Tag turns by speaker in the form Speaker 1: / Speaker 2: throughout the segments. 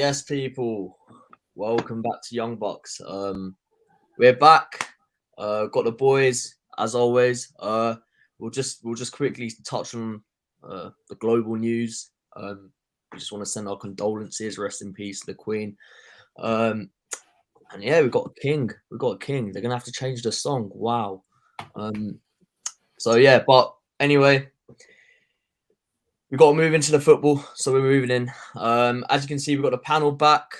Speaker 1: Yes, people, welcome back to Young Bucks. We're back. Got the boys as always. We'll just quickly touch on the global news. We just want to send our condolences. Rest in peace to the Queen. And yeah, we've got a king. We've got a king. They're gonna have to change the song. Wow. So yeah, but anyway. We've got to move into the football, so we're moving in. As you can see, we've got the panel back.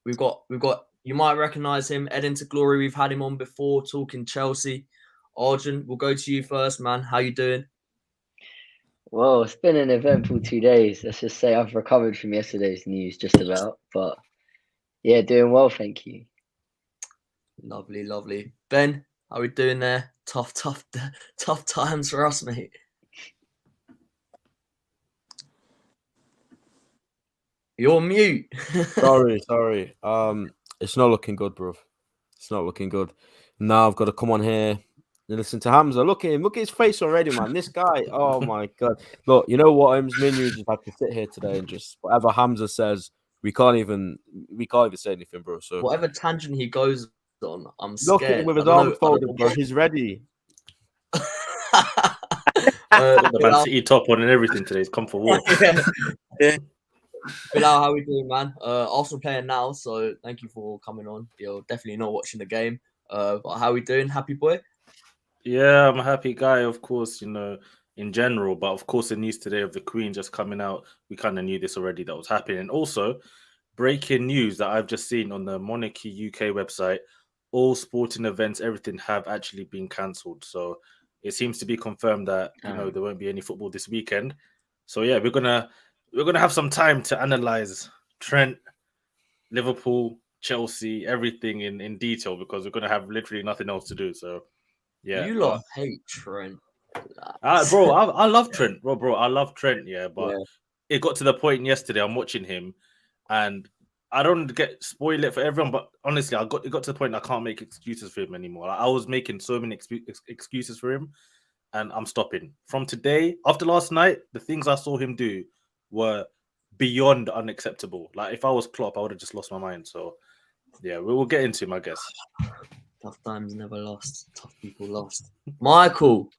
Speaker 1: We've got. You might recognise him, Ed to Glory. We've had him on before, talking Chelsea. Arjun, we'll go to you first, man. How you doing?
Speaker 2: Well, it's been an eventful 2 days. Let's just say I've recovered from yesterday's news just about, but yeah, doing well, thank you.
Speaker 1: Lovely, lovely. Ben, how we doing there? Tough times for us, mate. You're on mute.
Speaker 3: sorry. It's not looking good, bro. It's not looking good. Now I've got to come on here and listen to Hamza. Look at him. Look at his face already, man. This guy. Oh my god. Look, you know what? Me and you just have to sit here today and just whatever Hamza says, we can't even say anything, bro. So
Speaker 1: whatever tangent he goes on, I'm scared.
Speaker 3: Look at him with his arms folded, bro. He's ready.
Speaker 4: The Man City top on and everything today. He's come for war.
Speaker 1: Yeah. BILAL, how we doing, man? Arsenal playing now, so thank you for coming on. You're definitely not watching the game. But how we doing? Happy boy?
Speaker 4: Yeah, I'm a happy guy, of course, in general. But of course, the news today of the Queen just coming out, we kind of knew this already that was happening. And also, breaking news that I've just seen on the Monarchy UK website, all sporting events, everything have actually been cancelled. So it seems to be confirmed that, there won't be any football this weekend. So yeah, we're gonna have some time to analyze Trent, Liverpool, Chelsea, everything in detail because we're gonna have literally nothing else to do. So yeah,
Speaker 1: you lot hate Trent,
Speaker 4: bro. I love Trent, bro. I love Trent, yeah. But it got to the point yesterday. I'm watching him, and I don't get spoil it for everyone. But honestly, it got to the point I can't make excuses for him anymore. I was making so many excuses for him, and I'm stopping from today. After last night, the things I saw him do were beyond unacceptable. Like if I was Klopp, I would have just lost my mind. So yeah, we'll get into him, I guess.
Speaker 1: Tough times never lost. Tough people lost. Michael,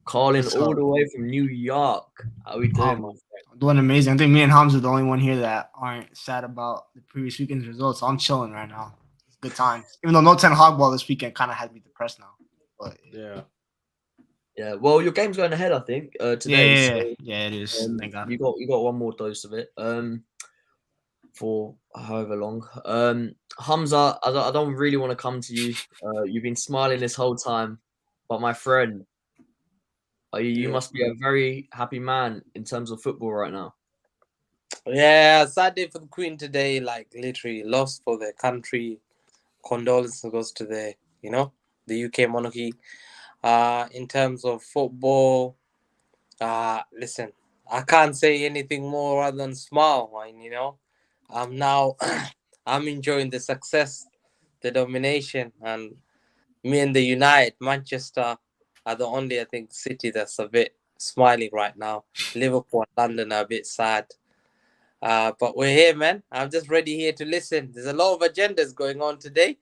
Speaker 1: calling all the way from New York. How we doing, my friend?
Speaker 5: I'm doing amazing. I think me and Hamza are the only one here that aren't sad about the previous weekend's results. So I'm chilling right now. It's a good time. Even though no 10 hog ball this weekend kind of had me depressed now. But
Speaker 4: yeah.
Speaker 1: Yeah, well, your game's going ahead, I think, today.
Speaker 5: Yeah, it is. Thank God.
Speaker 1: You got one more dose of it. For however long. Hamza, I don't really want to come to you. You've been smiling this whole time, but my friend, you must be a very happy man in terms of football right now.
Speaker 6: Yeah, sad day for the Queen today. Like literally lost for the country. Condolences goes to the UK monarchy. In terms of football, listen, I can't say anything more other than smile. I'm enjoying the success, the domination, and me and the United, Manchester are the only, I think, city that's a bit smiling right now. Liverpool and London are a bit sad. But we're here, man. I'm just ready here to listen. There's a lot of agendas going on today.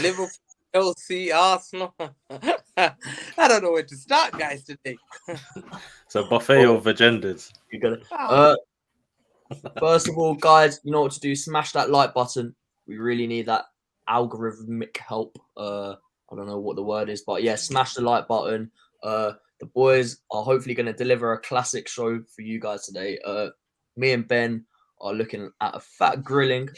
Speaker 6: Liverpool, Chelsea, Arsenal. I don't know where to start, guys, today.
Speaker 4: It's a buffet of agendas.
Speaker 1: You got it. First of all, guys, you know what to do. Smash that like button. We really need that algorithmic help. I don't know what the word is, but yeah, smash the like button. The boys are hopefully going to deliver a classic show for you guys today. Me and Ben are looking at a fat grilling.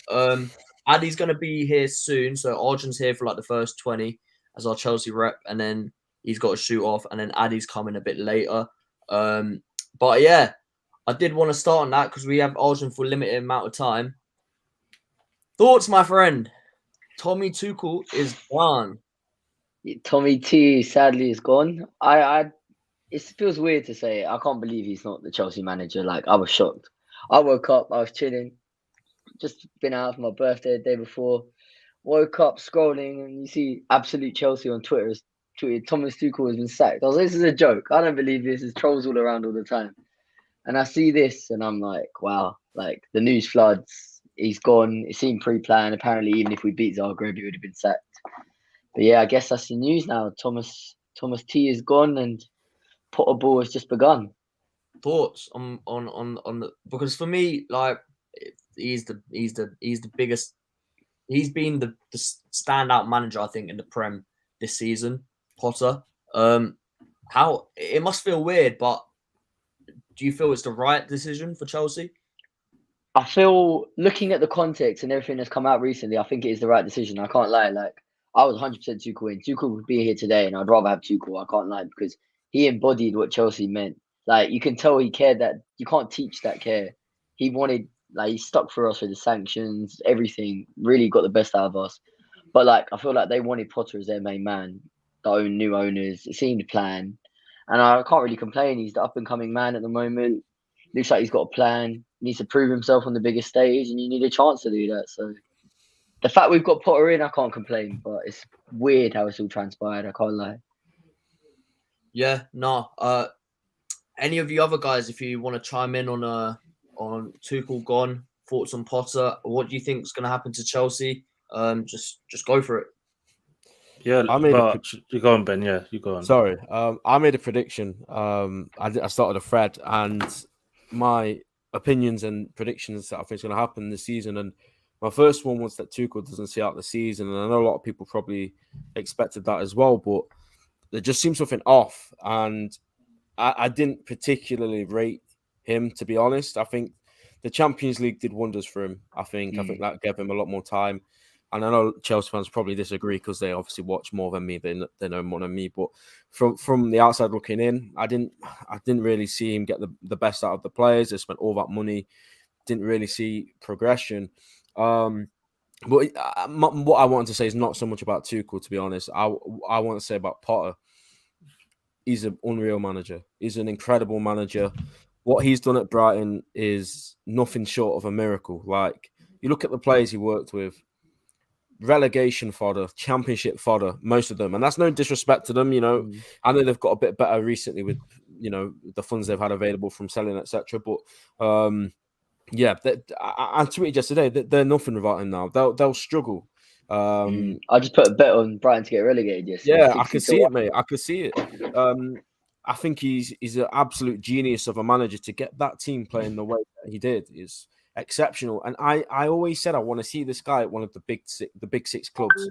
Speaker 1: Addy's going to be here soon, so Arjun's here for like the first 20 as our Chelsea rep, and then he's got to shoot off, and then Addy's coming a bit later. But yeah, I did want to start on that because we have Arjun for a limited amount of time. Thoughts, my friend? Tommy Tuchel is gone.
Speaker 2: Tommy T sadly is gone. It feels weird to say. I can't believe he's not the Chelsea manager. Like I was shocked. I woke up, I was chilling, just been out for my birthday the day before. Woke up scrolling and you see absolute Chelsea on Twitter has tweeted Thomas Tuchel has been sacked. I was like, this is a joke. I don't believe this. There's trolls all around all the time. And I see this and I'm like, wow, Like the news floods. He's gone. It seemed pre-planned. Apparently, even if we beat Zagreb, he would have been sacked. But yeah, I guess that's the news now. Thomas T is gone, and Potter ball has just begun.
Speaker 1: Thoughts on the, because for me, like, he's the biggest. He's been the standout manager, I think, in the Prem this season, Potter. How it must feel weird, but do you feel it's the right decision for Chelsea?
Speaker 2: I feel, looking at the context and everything that's come out recently, I think it is the right decision. I can't lie. Like, I was 100% Tuchel in. Tuchel would be here today, and I'd rather have Tuchel. I can't lie, because he embodied what Chelsea meant. Like, you can tell he cared. That you can't teach that care. He wanted, like, he stuck for us with the sanctions, everything. Really got the best out of us. But like, I feel like they wanted Potter as their main man. The new owners. It seemed planned, and I can't really complain. He's the up and coming man at the moment. Looks like he's got a plan. He needs to prove himself on the biggest stage, and you need a chance to do that. So the fact we've got Potter in, I can't complain. But it's weird how it's all transpired. I can't lie.
Speaker 1: Yeah, no. Any of you other guys, if you want to chime in on Tuchel gone, thoughts on Potter, what do you think is going to happen to Chelsea? Just go for it.
Speaker 4: Yeah, you go on, Ben. Yeah, you go on.
Speaker 3: Sorry, I made a prediction. I started a thread, and my opinions and predictions that I think is going to happen this season. And my first one was that Tuchel doesn't see out the season, and I know a lot of people probably expected that as well, but there just seems something off, and I didn't particularly rate him, to be honest. I think the Champions League did wonders for him. I think that gave him a lot more time. And I know Chelsea fans probably disagree because they obviously watch more than me. They know more than me. But from the outside looking in, I didn't really see him get the best out of the players. They spent all that money. Didn't really see progression. But what I wanted to say is not so much about Tuchel, to be honest. I want to say about Potter. He's an unreal manager. He's an incredible manager. What he's done at Brighton is nothing short of a miracle. Like, you look at the players he worked with, relegation fodder, championship fodder, most of them. And that's no disrespect to them, you know. I know they've got a bit better recently with, you know, the funds they've had available from selling, etc. But yeah, I tweeted yesterday that they're nothing without him now. They'll struggle.
Speaker 2: I just put a bet on Brighton to get relegated yesterday.
Speaker 3: Yeah, I can see it, mate. I can see it. I think he's an absolute genius of a manager to get that team playing the way that he did is exceptional. And I always said I want to see this guy at one of the big six clubs.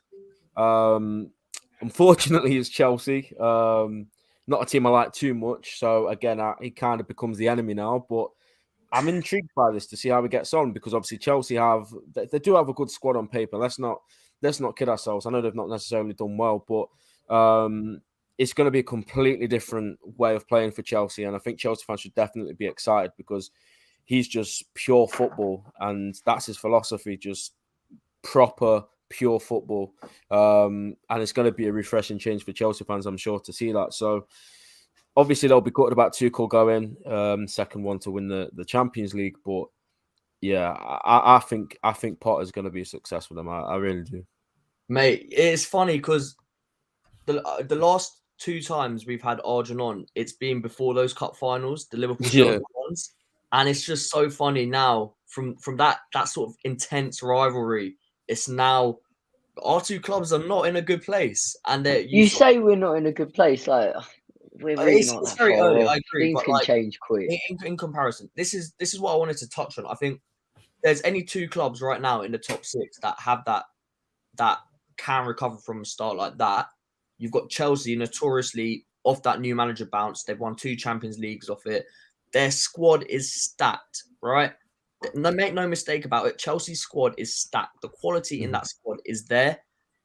Speaker 3: Unfortunately, it's Chelsea. Not a team I like too much. So again, he kind of becomes the enemy now. But I'm intrigued by this to see how he gets on, because obviously Chelsea they do have a good squad on paper. Let's not kid ourselves. I know they've not necessarily done well, but it's going to be a completely different way of playing for Chelsea. And I think Chelsea fans should definitely be excited, because he's just pure football, and that's his philosophy, just proper, pure football. And it's going to be a refreshing change for Chelsea fans, I'm sure, to see that. So obviously they'll be gutted about Tuchel going, second one to win the Champions League. But yeah, I think Potter's going to be a success for them. I really do.
Speaker 1: Mate, it's funny because the last two times we've had Arjun on, it's been before those cup finals, the Liverpool ones. And it's just so funny now from that sort of intense rivalry. It's now our two clubs are not in a good place, and
Speaker 2: you say we're not in a good place. Like, we're really not.
Speaker 1: It's very early. I agree.
Speaker 2: Things can change quick.
Speaker 1: In comparison, this is what I wanted to touch on. I think there's any two clubs right now in the top six that have that can recover from a start like that. You've got Chelsea, notoriously off that new manager bounce. They've won 2 Champions Leagues off it. Their squad is stacked, right? Make no mistake about it. Chelsea's squad is stacked. The quality in that squad is there.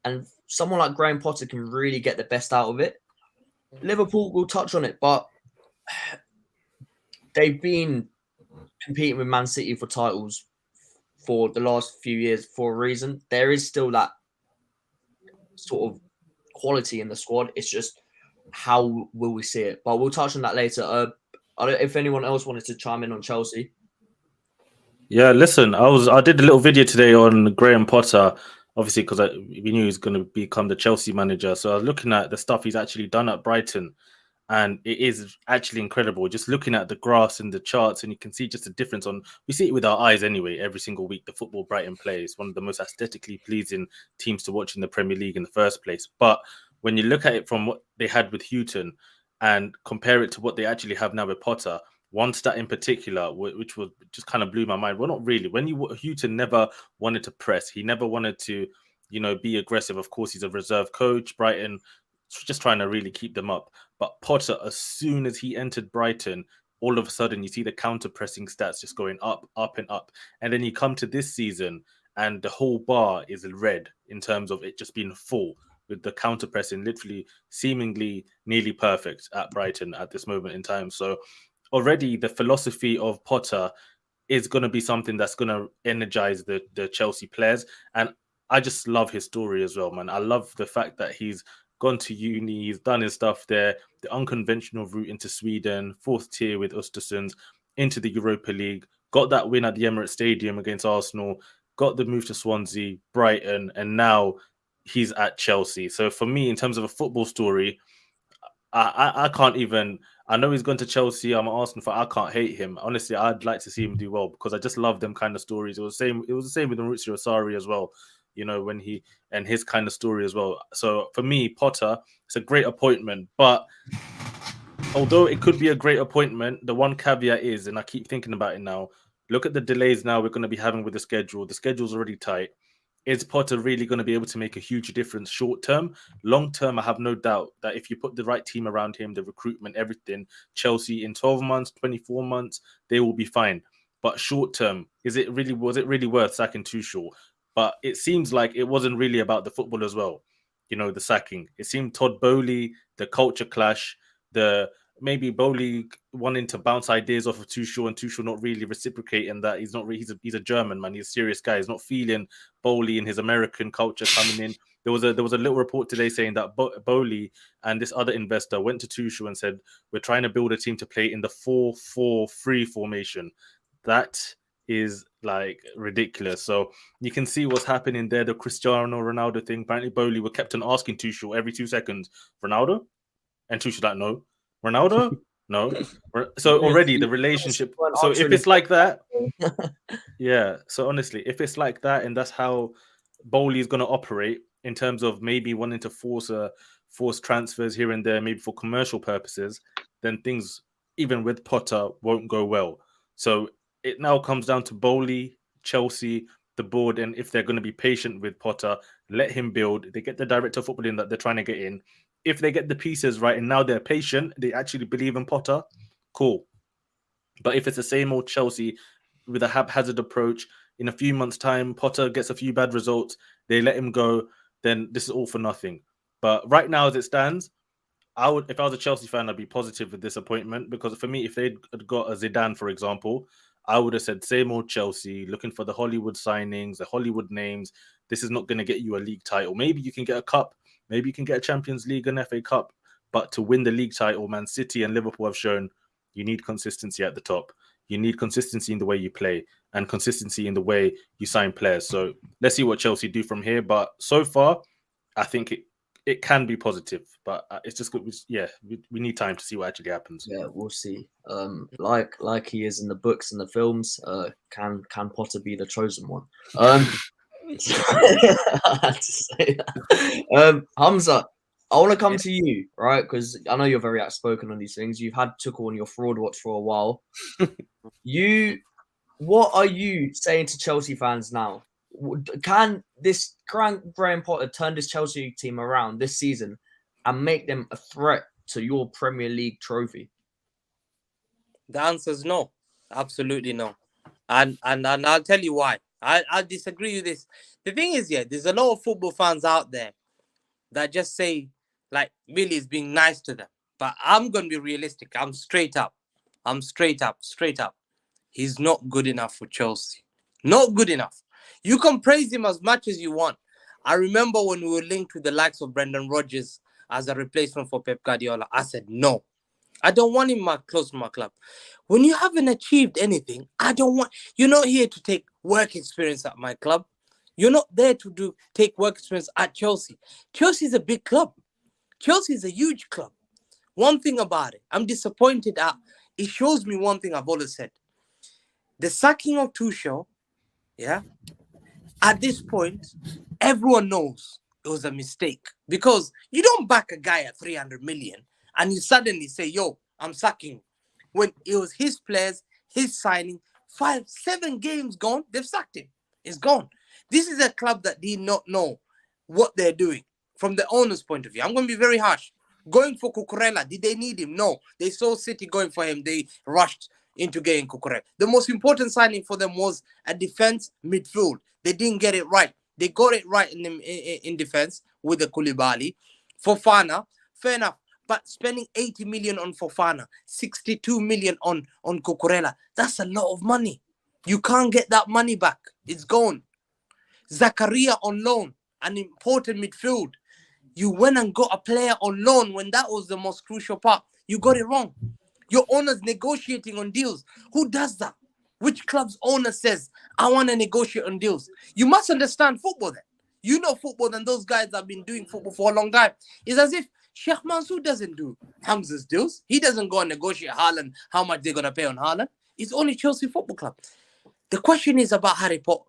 Speaker 1: And someone like Graham Potter can really get the best out of it. Liverpool will touch on it, but they've been competing with Man City for titles for the last few years for a reason. There is still that sort of quality in the squad. It's just how will we see it? But we'll touch on that later. If anyone else wanted to chime in on Chelsea.
Speaker 4: Yeah, listen, I did a little video today on Graham Potter, obviously because we knew he was going to become the Chelsea manager. So I was looking at the stuff he's actually done at Brighton, And it is actually incredible. Just looking at the graphs and the charts, and you can see just the difference we see it with our eyes anyway, every single week. The football Brighton plays, one of the most aesthetically pleasing teams to watch in the Premier League in the first place. But when you look at it from what they had with Houghton and compare it to what they actually have now with Potter, one stat in particular, which was just kind of blew my mind. Well, not really. Houghton never wanted to press. He never wanted to, be aggressive. Of course, he's a reserve coach. Brighton just trying to really keep them up. But Potter, as soon as he entered Brighton, all of a sudden you see the counter-pressing stats just going up, up and up. And then you come to this season and the whole bar is red in terms of it just being full, with the counter-pressing literally seemingly nearly perfect at Brighton at this moment in time. So already the philosophy of Potter is going to be something that's going to energize the Chelsea players. And I just love his story as well, man. I love the fact that he's gone to uni, he's done his stuff there, the unconventional route into Sweden, 4th tier with Östersunds, into the Europa League, got that win at the Emirates Stadium against Arsenal, got the move to Swansea, Brighton, and now he's at Chelsea. So for me, in terms of a football story, I can't even... I know he's gone to Chelsea. I'm an Arsenal fan. I can't hate him. Honestly, I'd like to see him do well because I just love them kind of stories. It was the same with Maurizio Sarri as well. When he and his kind of story as well. So for me, Potter, it's a great appointment. But although it could be a great appointment, the one caveat is, and I keep thinking about it now, look at the delays now we're going to be having with the schedule. The schedule's already tight. Is Potter really going to be able to make a huge difference short term? Long term, I have no doubt that if you put the right team around him, the recruitment, everything, Chelsea in 12 months, 24 months, they will be fine. But short term, was it really worth sacking Tuchel? But it seems like it wasn't really about the football as well. The sacking. It seemed Todd Bowley, the culture clash, maybe Bowley wanting to bounce ideas off of Tuchel and Tuchel not really reciprocating that. He's not really, he's a German man. He's a serious guy. He's not feeling Bowley and his American culture coming in. There was a little report today saying that Bowley and this other investor went to Tuchel and said, we're trying to build a team to play in the 4-4-3 formation. That is like ridiculous. So you can see what's happening there. The Cristiano Ronaldo thing. Apparently Bowley were kept on asking Tuchel every 2 seconds, Ronaldo? And Tuchel like, no. Ronaldo? No. So already the relationship. So if it's like that, yeah. So honestly, if it's like that, and that's how Bowley is going to operate in terms of maybe wanting to force transfers here and there, maybe for commercial purposes, then things, even with Potter, won't go well. So it now comes down to Bowley, Chelsea, the board, and if they're going to be patient with Potter, let him build. They get the director of football in that they're trying to get in. If they get the pieces right and now they're patient, they actually believe in Potter, cool. But if it's the same old Chelsea with a haphazard approach, in a few months' time, Potter gets a few bad results, they let him go, then this is all for nothing. But right now, as it stands, if I was a Chelsea fan, I'd be positive with this appointment, because for me, if they'd got a Zidane, for example, I would have said same old Chelsea, looking for the Hollywood signings, the Hollywood names. This is not going to get you a league title. Maybe you can get a cup. Maybe you can get a Champions League and FA Cup. But to win the league title, Man City and Liverpool have shown you need consistency at the top. You need consistency in the way you play and consistency in the way you sign players. So let's see what Chelsea do from here. But so far, I think it can be positive. But it's just good. Yeah, we need time to see what actually happens.
Speaker 1: Yeah, we'll see. Like he is in the books and the films. Can Potter be the chosen one? I had to say that. Hamza, I want to come to you, right? Because I know you're very outspoken on these things. You've had Tuchel on your fraud watch for a while. What are you saying to Chelsea fans now? Can Graham Potter turn this Chelsea team around this season and make them a threat to your Premier League trophy?
Speaker 6: The answer is no. Absolutely no. And I'll tell you why. I'll disagree with this. The thing is, yeah, there's a lot of football fans out there that just say, like, Billy is being nice to them. But I'm going to be realistic. I'm straight up. He's not good enough for Chelsea. Not good enough. You can praise him as much as you want. I remember when we were linked with the likes of Brendan Rodgers as a replacement for Pep Guardiola, I said, no. I don't want him close to my club. When you haven't achieved anything, you're not here to take work experience at my club. You're not there to take work experience at Chelsea. Chelsea is a big club. Chelsea is a huge club. One thing about it, I'm disappointed at. It shows me one thing I've always said. The sacking of Tuchel, yeah, at this point, everyone knows it was a mistake because you don't back a guy at 300 million and you suddenly say, yo, I'm sacking him. When it was his players, his signing, 5-7 games gone, they've sacked him. It's gone. This is a club that did not know what they're doing from the owner's point of view. I'm going to be very harsh. Going for Cucurella, did they need him? No. They saw City going for him. They rushed into getting Cucurella. The most important signing for them was a defense midfield. They didn't get it right. They got it right in defense with the Koulibaly. Fofana, fair enough. But spending 80 million on Fofana, 62 million on Cucurella, that's a lot of money. You can't get that money back. It's gone. Zakaria on loan, an important midfield. You went and got a player on loan when that was the most crucial part. You got it wrong. Your owner's negotiating on deals. Who does that? Which club's owner says, I want to negotiate on deals? You must understand football then. You know football than those guys that have been doing football for a long time. It's as if Sheikh Mansour doesn't do Hamza's deals. He doesn't go and negotiate Haaland, how much they're going to pay on Haaland. It's only Chelsea Football Club. The question is about Harry Potter.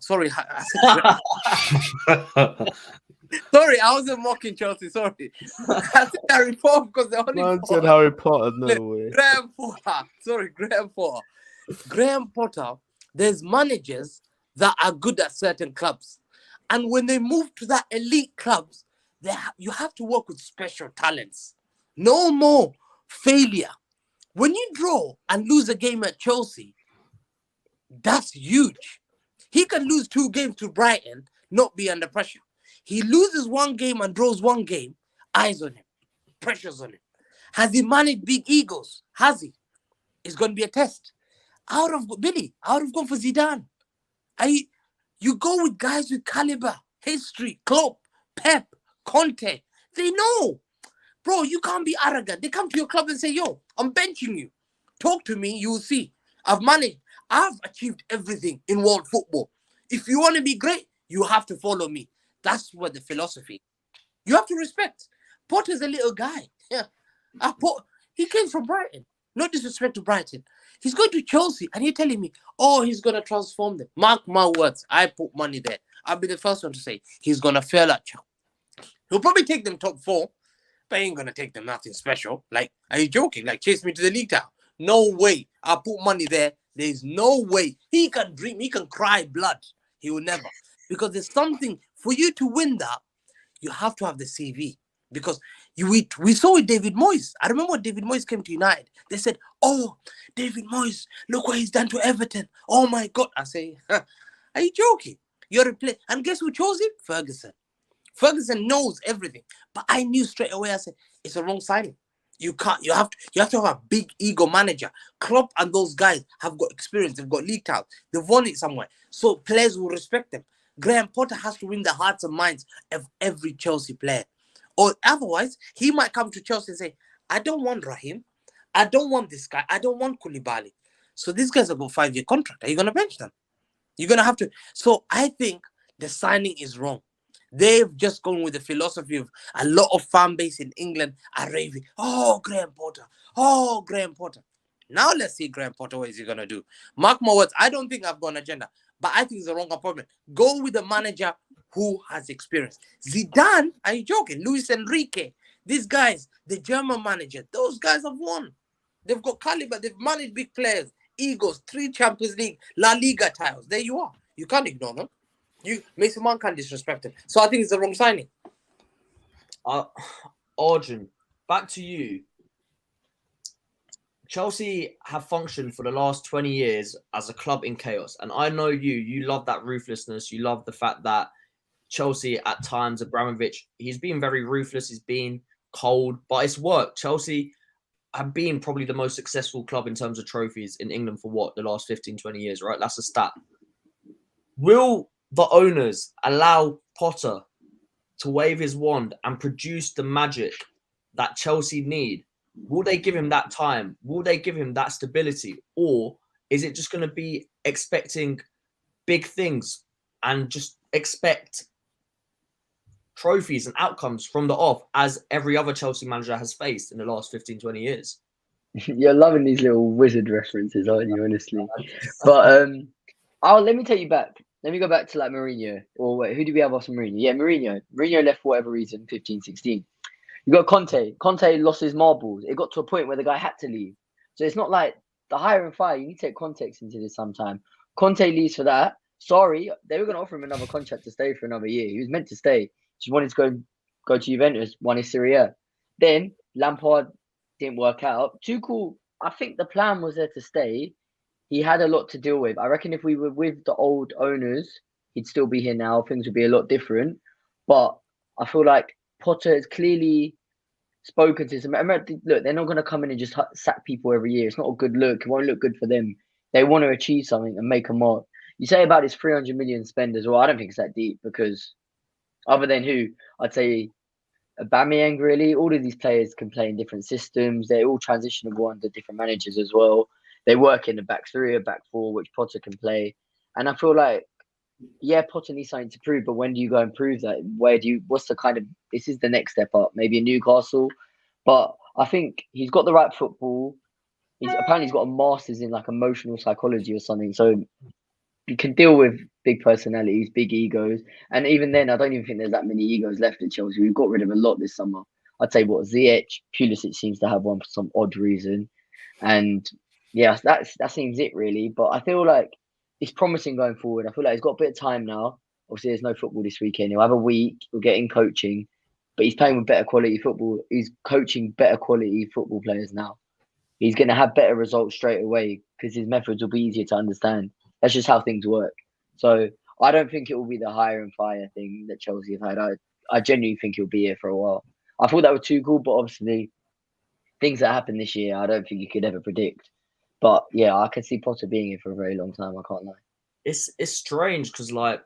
Speaker 6: Sorry, I said sorry, I wasn't mocking Chelsea. Sorry, I said Harry Potter because the only
Speaker 3: Man said Harry Potter. No way.
Speaker 6: Graham Potter. Sorry, Graham Potter. Graham Potter. There's managers that are good at certain clubs, and when they move to that elite clubs, you have to work with special talents. No more failure. When you draw and lose a game at Chelsea, that's huge. He can lose 2 games to Brighton, not be under pressure. He loses 1 game and draws 1 game, eyes on him, pressures on him. Has he managed big egos? Has he? It's going to be a test. I would have gone for Zidane. You go with guys with caliber, history, Klopp, Pep, Conte. They know. Bro, you can't be arrogant. They come to your club and say, yo, I'm benching you. Talk to me, you will see. I've managed. I've achieved everything in world football. If you want to be great, you have to follow me. That's what the philosophy. You have to respect. Potter's a little guy. Yeah. He came from Brighton. No disrespect to Brighton. He's going to Chelsea and you're telling me, oh, he's going to transform them. Mark my words. I put money there. I'll be the first one to say he's going to fail at Chelsea. He'll probably take them top 4, but he ain't going to take them nothing special. Like, are you joking? Like, chase me to the league town. No way. I'll put money there. There's no way. He can dream. He can cry blood. He will never. Because there's something, for you to win that, you have to have the CV. Because we saw with David Moyes. I remember when David Moyes came to United. They said, oh, David Moyes, look what he's done to Everton. Oh, my God. I say, are you joking? You're a player. And guess who chose him? Ferguson. Ferguson knows everything. But I knew straight away, I said, it's a wrong signing. You have to have a big ego manager. Klopp and those guys have got experience. They've got league titles. They've won it somewhere. So players will respect them. Graham Potter has to win the hearts and minds of every Chelsea player. Or otherwise, he might come to Chelsea and say, I don't want Raheem. I don't want this guy. I don't want Koulibaly. So these guys have got 5-year contract. Are you going to bench them? You're going to have to. So I think the signing is wrong. They've just gone with the philosophy of a lot of fan base in England are raving, oh, Graham Potter. Oh, Graham Potter. Now let's see Graham Potter, what is he going to do? Mark my words, I don't think I've got an agenda, but I think it's the wrong appointment. Go with the manager who has experience. Zidane, are you joking? Luis Enrique, these guys, the German manager, those guys have won. They've got caliber. They've managed big players, Eagles, 3 Champions League, La Liga titles. There you are. You can't ignore them. Mason Mount can't disrespect him. So I think it's the wrong signing.
Speaker 1: Arjun, back to you. Chelsea have functioned for the last 20 years as a club in chaos. And I know you love that ruthlessness. You love the fact that Chelsea at times, Abramovich, he's been very ruthless. He's been cold, but it's worked. Chelsea have been probably the most successful club in terms of trophies in England for the last 15, 20 years, right? That's a stat. Will the owners allow Potter to wave his wand and produce the magic that Chelsea need? Will they give him that time? Will they give him that stability? Or is it just going to be expecting big things and just expect trophies and outcomes from the off as every other Chelsea manager has faced in the last 15, 20 years.
Speaker 2: You're loving these little wizard references, aren't you? Honestly, but let me take you back. Let me go back to like Mourinho. Or wait, who do we have after Mourinho? Yeah, Mourinho. Mourinho left for whatever reason, 15, 16. You got Conte. Conte lost his marbles. It got to a point where the guy had to leave. So it's not like the hire and fire. You need to take context into this sometime. Conte leaves for that. Sorry, they were going to offer him another contract to stay for another year. He was meant to stay. Just wanted to go to Juventus, won his Serie A. Then Lampard didn't work out. Tuchel, I think the plan was there to stay. He had a lot to deal with. I reckon if we were with the old owners, he'd still be here now. Things would be a lot different. But I feel like Potter has clearly spoken to some. Look, they're not going to come in and just sack people every year. It's not a good look. It won't look good for them. They want to achieve something and make a mark. You say about this 300 million spend as well. I don't think it's that deep because other than who, I'd say Aubameyang, really, all of these players can play in different systems. They're all transitionable under different managers as well. They work in the back three or back four, which Potter can play. And I feel like, yeah, Potter needs something to prove, but when do you go and prove that? What's the kind of, this is the next step up, maybe in Newcastle. But I think he's got the right football. Apparently he's got a master's in like emotional psychology or something. So you can deal with big personalities, big egos. And even then, I don't even think there's that many egos left at Chelsea. We've got rid of a lot this summer. I'd say Ziyech, Pulisic seems to have one for some odd reason. And yeah, that seems it really. But I feel like it's promising going forward. I feel like he's got a bit of time now. Obviously, there's no football this weekend. He'll have a week. He'll get in coaching. But he's playing with better quality football. He's coaching better quality football players now. He's going to have better results straight away because his methods will be easier to understand. That's just how things work. So I don't think it will be the hire and fire thing that Chelsea have had. I genuinely think he'll be here for a while. I thought that was too cool, but obviously things that happened this year, I don't think you could ever predict. But yeah, I can see Potter being here for a very long time. I can't lie.
Speaker 1: It's strange because like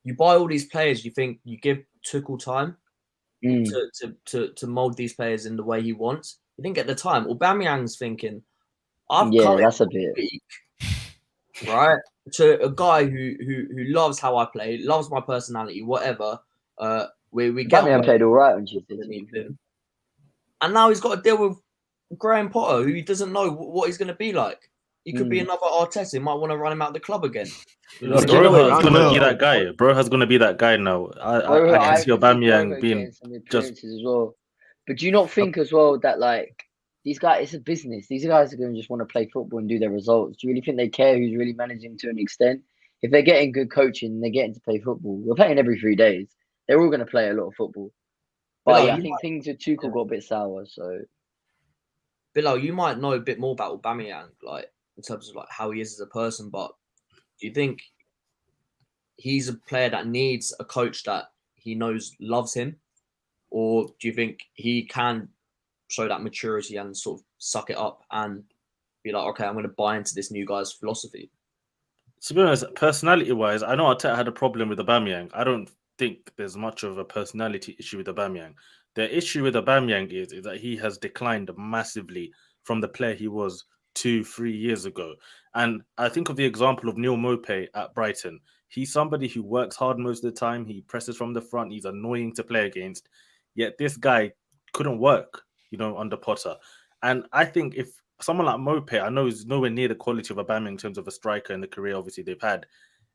Speaker 1: you buy all these players, you think you give Tuchel time to mold these players in the way he wants. You didn't get the time. Aubameyang's thinking,
Speaker 2: that's a bit
Speaker 1: week, right? To a guy who loves how I play, loves my personality, whatever. We get
Speaker 2: Aubameyang played all right on Tuesday.
Speaker 1: And now he's got to deal with Graham Potter, who he doesn't know what he's going to be like. He could be another Arteta. He might want to run him out of the club again.
Speaker 4: Bro has going to be that guy. Bro has going to be that guy now. I can see Aubameyang being just
Speaker 2: as well. But do you not think as well that like these guys, it's a business. These guys are going to just want to play football and do their results. Do you really think they care who's really managing to an extent? If they're getting good coaching, they're getting to play football. We're playing every 3 days. They're all going to play a lot of football. But yeah, I think things with Tuchel got a bit sour. So,
Speaker 1: Bilal, you might know a bit more about Aubameyang, like in terms of like how he is as a person. But do you think he's a player that needs a coach that he knows loves him, or do you think he can show that maturity and sort of suck it up and be like, okay, I'm going to buy into this new guy's philosophy?
Speaker 4: To be honest, personality-wise, I know Arteta had a problem with Aubameyang. I don't think there's much of a personality issue with Aubameyang. The issue with Aubameyang is that he has declined massively from the player he was 2-3 years ago. And I think of the example of Neil Maupay at Brighton. He's somebody who works hard most of the time. He presses from the front. He's annoying to play against. Yet this guy couldn't work, under Potter. And I think if someone like Maupay, I know is nowhere near the quality of Aubameyang in terms of a striker in the career obviously they've had.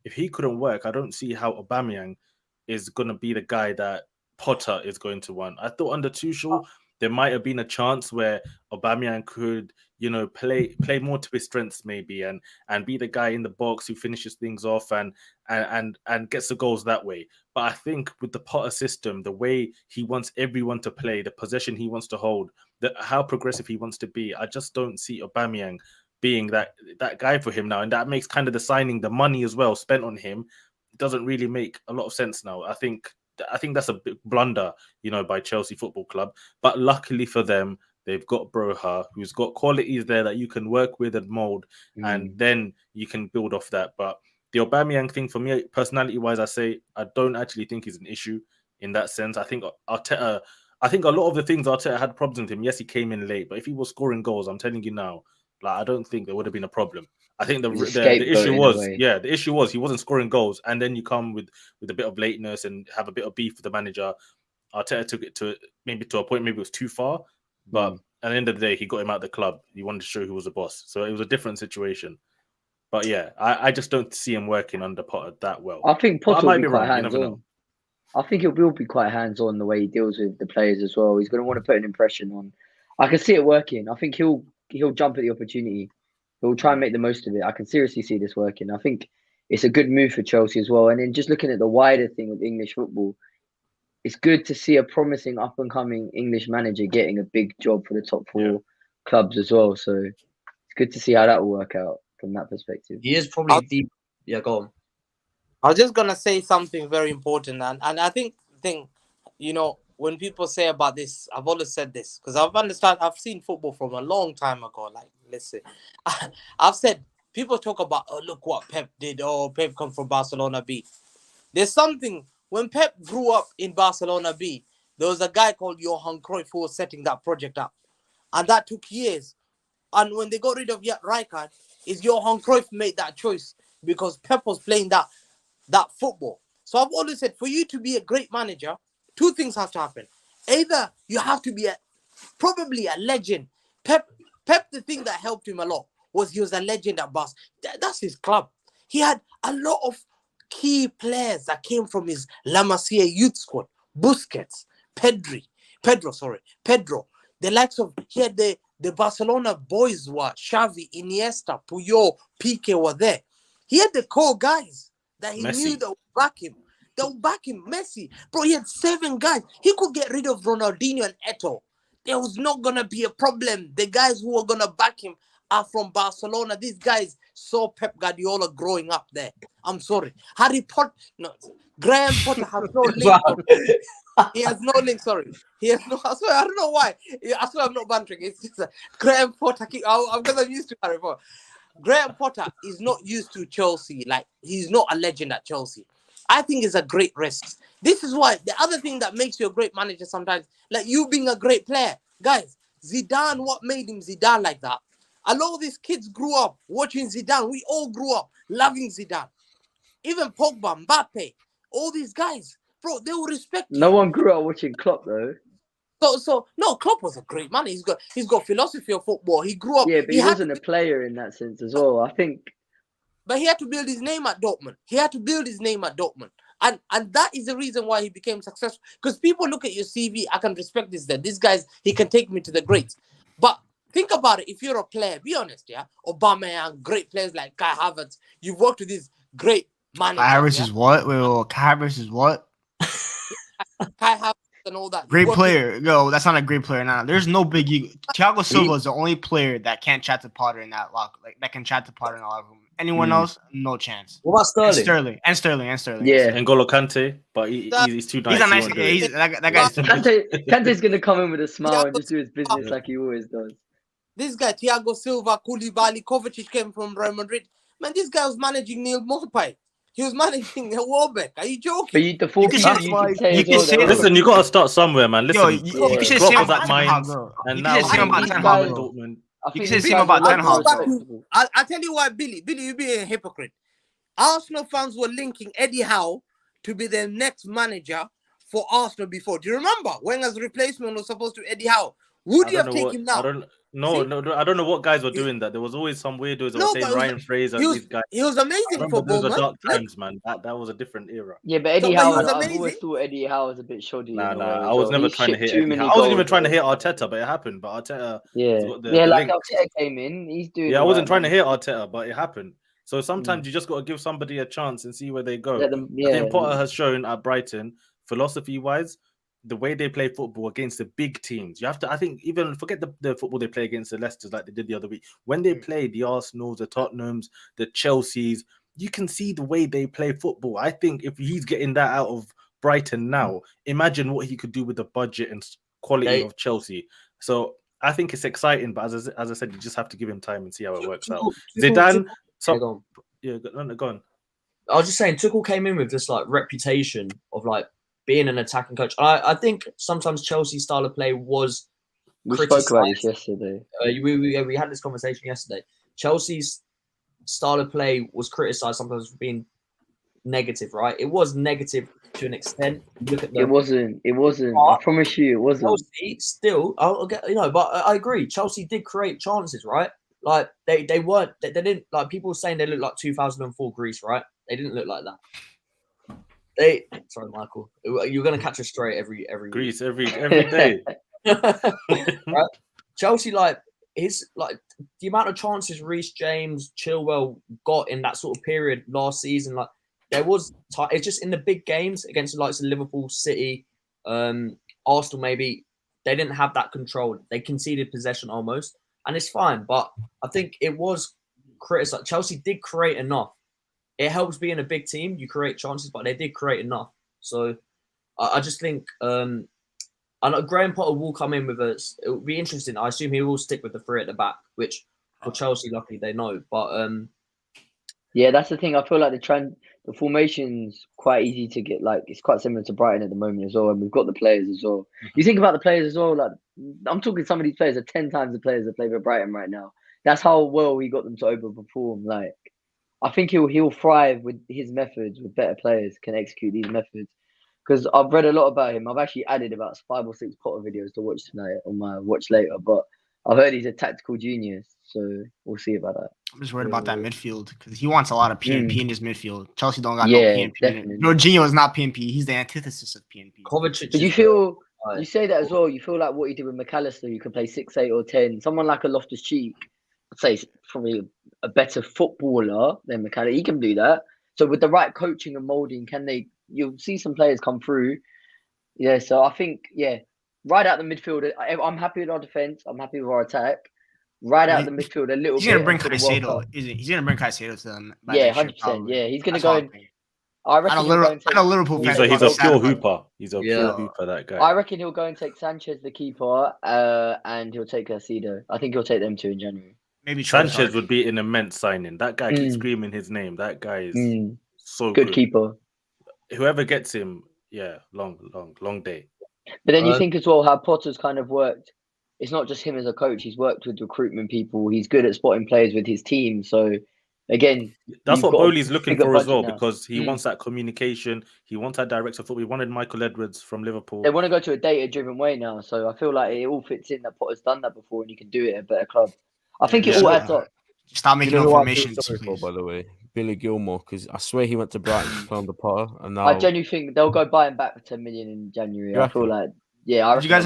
Speaker 4: If he couldn't work, I don't see how Aubameyang is going to be the guy that Potter is going to want. I thought under Tuchel, there might have been a chance where Aubameyang could, play more to his strengths maybe and be the guy in the box who finishes things off and gets the goals that way. But I think with the Potter system, the way he wants everyone to play, the possession he wants to hold, how progressive he wants to be, I just don't see Aubameyang being that guy for him now. And that makes kind of the signing, the money as well spent on him, doesn't really make a lot of sense now. I think that's a big blunder, by Chelsea Football Club. But luckily for them, they've got Broha, who's got qualities there that you can work with and mold, and then you can build off that. But the Aubameyang thing, for me, personality-wise, I don't actually think is an issue in that sense. I think a lot of the things Arteta had problems with him. Yes, he came in late, but if he was scoring goals, I'm telling you now, Like I don't think there would have been a problem. I think the
Speaker 2: He's a
Speaker 4: issue
Speaker 2: scapegoat in a
Speaker 4: was
Speaker 2: way.
Speaker 4: the issue was he wasn't scoring goals, and then you come with a bit of lateness and have a bit of beef with the manager. Arteta took it to a point, maybe it was too far, but at the end of the day, he got him out of the club. He wanted to show he was a boss, so it was a different situation. But yeah, I just don't see him working under Potter that well.
Speaker 2: I think
Speaker 4: But I
Speaker 2: Potter
Speaker 4: might
Speaker 2: will be
Speaker 4: be
Speaker 2: quite
Speaker 4: wrong. You never know.
Speaker 2: hands-on. I think he will be quite hands-on the way he deals with the players as well. He's going to want to put an impression on. I can see it working. I think he'll jump at the opportunity. He'll try and make the most of it. I can seriously see this working. I think it's a good move for Chelsea as well. And then just looking at the wider thing with English football, it's good to see a promising up-and-coming English manager getting a big job for the top four clubs as well. So it's good to see how that will work out from that perspective.
Speaker 1: He is probably the... Yeah, go on.
Speaker 6: I was just gonna say something very important, and I think you know, when people say about this, I've always said this because I've seen football from a long time ago. Like, let's say, I've said people talk about, oh, look what Pep did. Oh, Pep come from Barcelona B. There's something when Pep grew up in Barcelona B. There was a guy called Johan Cruyff who was setting that project up, and that took years. And when they got rid of Rijkaard, is Johan Cruyff made that choice because Pep was playing that football. So I've always said, for you to be a great manager, two things have to happen. Either you have to be probably a legend. Pep, the thing that helped him a lot was he was a legend at Barca. That's his club. He had a lot of key players that came from his La Masia youth squad. Busquets, Pedro. The likes of, he had the Barcelona boys were Xavi, Iniesta, Puyol, Piqué were there. He had the core guys that he knew that would back him. Messi. Bro, he had 7 guys. He could get rid of Ronaldinho and Eto'o. There was not going to be a problem. The guys who were going to back him are from Barcelona. These guys saw Pep Guardiola growing up there. I'm sorry. Graham Potter has no link. He has no link, sorry. He has no, I swear, I don't know why. I swear I'm not bantering. It's just Graham Potter. I'm used to Harry Potter. Graham Potter is not used to Chelsea. Like, he's not a legend at Chelsea. I think it's a great risk. This is why the other thing that makes you a great manager sometimes, like you being a great player. Guys, Zidane, what made him Zidane like that? A lot of these kids grew up watching Zidane. We all grew up loving Zidane. Even Pogba, Mbappe, all these guys. Bro, they will respect you.
Speaker 2: No one grew up watching Klopp, though.
Speaker 6: So no, Klopp was a great man. He's got philosophy of football. He grew up.
Speaker 2: Yeah, but he wasn't a player in that sense as well. I think.
Speaker 6: But he had to build his name at Dortmund. And that is the reason why he became successful. Because people look at your CV, I can respect this. That this guy's, he can take me to the greats. But think about it. If you're a player, be honest, yeah. Aubameyang, great players like Kai Havertz. You've worked with these great managers.
Speaker 5: Kai Havertz is what? Wait, Kai Havertz is what?
Speaker 6: Kai Havertz and all that.
Speaker 5: Great player. No, that's not a great player. Now there's no big ego. Thiago Silva is the only player that can't chat to Potter in that lock. Like that can chat to Potter in the locker room. Anyone else, no chance.
Speaker 1: What about Sterling?
Speaker 2: Yeah.
Speaker 4: N'Golo Kante, but he's too nice.
Speaker 5: He's a nice guy. That guy's too nice.
Speaker 2: Kante's gonna come in with a smile and just do his business like he always does.
Speaker 6: This guy, Thiago Silva, Koulibaly, Kovacic came from Real Madrid. Man, this guy was managing Neil Maupay. He was managing Welbeck. Are you joking?
Speaker 2: But
Speaker 4: Listen, you got to start somewhere, man. Listen,
Speaker 5: you can say same about Ten Hag,
Speaker 4: and
Speaker 5: you
Speaker 4: now
Speaker 5: can say same about Ten Hag. You can say same about Ten Hag.
Speaker 6: I'll tell you why, Billy, you be a hypocrite. Arsenal fans were linking Eddie Howe to be the next manager for Arsenal before. Do you remember? Wenger's replacement was supposed to be Eddie Howe. Would you have taken him now?
Speaker 4: No, I don't know what guys were doing that. There was always some weirdos that were saying Ryan Fraser. These guys.
Speaker 6: He was amazing for
Speaker 4: Bournemouth. Those are dark times, man. That was a different era.
Speaker 2: Yeah, but Eddie Howe, I've always thought Eddie Howe was a bit shoddy.
Speaker 4: Nah. I was never trying to hit Eddie Howe. I wasn't even trying to hit Arteta, but it happened. But Arteta,
Speaker 2: like Arteta came in, he's doing.
Speaker 4: Yeah, I wasn't trying to hit Arteta, but it happened. So sometimes you just got to give somebody a chance and see where they go. I think Potter has shown at Brighton, philosophy-wise, the way they play football against the big teams. You have to, I think, even forget the football they play against the Leicesters like they did the other week. When they play the Arsenals, the Tottenhams, the Chelseas, you can see the way they play football. I think if he's getting that out of Brighton now, imagine what he could do with the budget and quality of Chelsea. So I think it's exciting, but as I said, you just have to give him time and see how it works out. Zidane, go on.
Speaker 1: I was just saying, Tuchel came in with this like reputation of like being an attacking coach. I think sometimes Chelsea's style of play was
Speaker 2: We spoke about this yesterday.
Speaker 1: We had this conversation yesterday. Chelsea's style of play was criticised sometimes for being negative, right? It was negative to an extent. Look at
Speaker 2: It wasn't. I promise you, it wasn't.
Speaker 1: Chelsea still, but I agree. Chelsea did create chances, right? Like they didn't, like people were saying they look like 2004 Greece, right? They didn't look like that. Sorry, Michael, you're gonna catch a straight every
Speaker 4: Greece every day.
Speaker 1: Right? Chelsea, like the amount of chances Reece James, Chilwell got in that sort of period last season, like there was. It's just in the big games against the likes of Liverpool, City, Arsenal. Maybe they didn't have that control. They conceded possession almost, and it's fine. But I think it was criticized. Chelsea did create enough. It helps being a big team. You create chances, but they did create enough. So I just think I know Graham Potter will come in with us. It will be interesting. I assume he will stick with the three at the back, which for Chelsea, luckily they know. But
Speaker 2: yeah, that's the thing. I feel like the formation's quite easy to get. Like it's quite similar to Brighton at the moment as well, and we've got the players as well. You think about the players as well. Like I'm talking, some of these players are 10 times the players that play for Brighton right now. That's how well we got them to overperform. Like I think he'll thrive with his methods, with better players can execute these methods. Because I've read a lot about him. I've actually added about 5 or 6 Potter videos to watch tonight on my watch later. But I've heard he's a tactical genius, so we'll see about that.
Speaker 5: I'm just worried about that midfield because he wants a lot of PNP in his midfield. Chelsea don't got no PNP.
Speaker 2: Definitely.
Speaker 5: Jorginho is not PNP. He's the antithesis of PNP.
Speaker 1: Kovacic.
Speaker 2: But you say that as well. You feel like what he did with McAllister, you can play 6, 8, or 10. Someone like a Loftus-Cheek, I'd say, is probably a better footballer than McAllister. He can do that. So with the right coaching and molding, you'll see some players come through. Yeah, so I think, right out the midfield, I'm happy with our defense. I'm happy with our attack. Right out the midfield a little bit.
Speaker 5: He's going to bring Caicedo. He's going to bring Caicedo to them.
Speaker 2: Yeah, 100%. Yeah, he's going to go. I reckon
Speaker 5: I know Liverpool fans.
Speaker 4: He's a pure hooper. He's a pure hooper, that guy.
Speaker 2: I reckon he'll go and take Sanchez, the keeper, and he'll take Caicedo. I think he'll take them two in January.
Speaker 4: Maybe Sanchez would be an immense signing. That guy keeps screaming his name. That guy is so good.
Speaker 2: Keeper.
Speaker 4: Whoever gets him, long day.
Speaker 2: But then you think as well how Potter's kind of worked. It's not just him as a coach. He's worked with recruitment people. He's good at spotting players with his team. So, again,
Speaker 4: that's what Bowley's looking for as well, because he wants that communication. He wants that director football. He wanted Michael Edwards from Liverpool.
Speaker 2: They want to go to a data-driven way now. So, I feel like it all fits in that Potter's done that before and he can do it at a better club. I think it all adds up.
Speaker 5: Stop making formations,
Speaker 3: please. By the way, Billy Gilmore, because I swear he went to Brighton to play on the Potter, and now
Speaker 2: I genuinely think they'll go buy him back for 10 million in January. I feel like, did you
Speaker 5: guys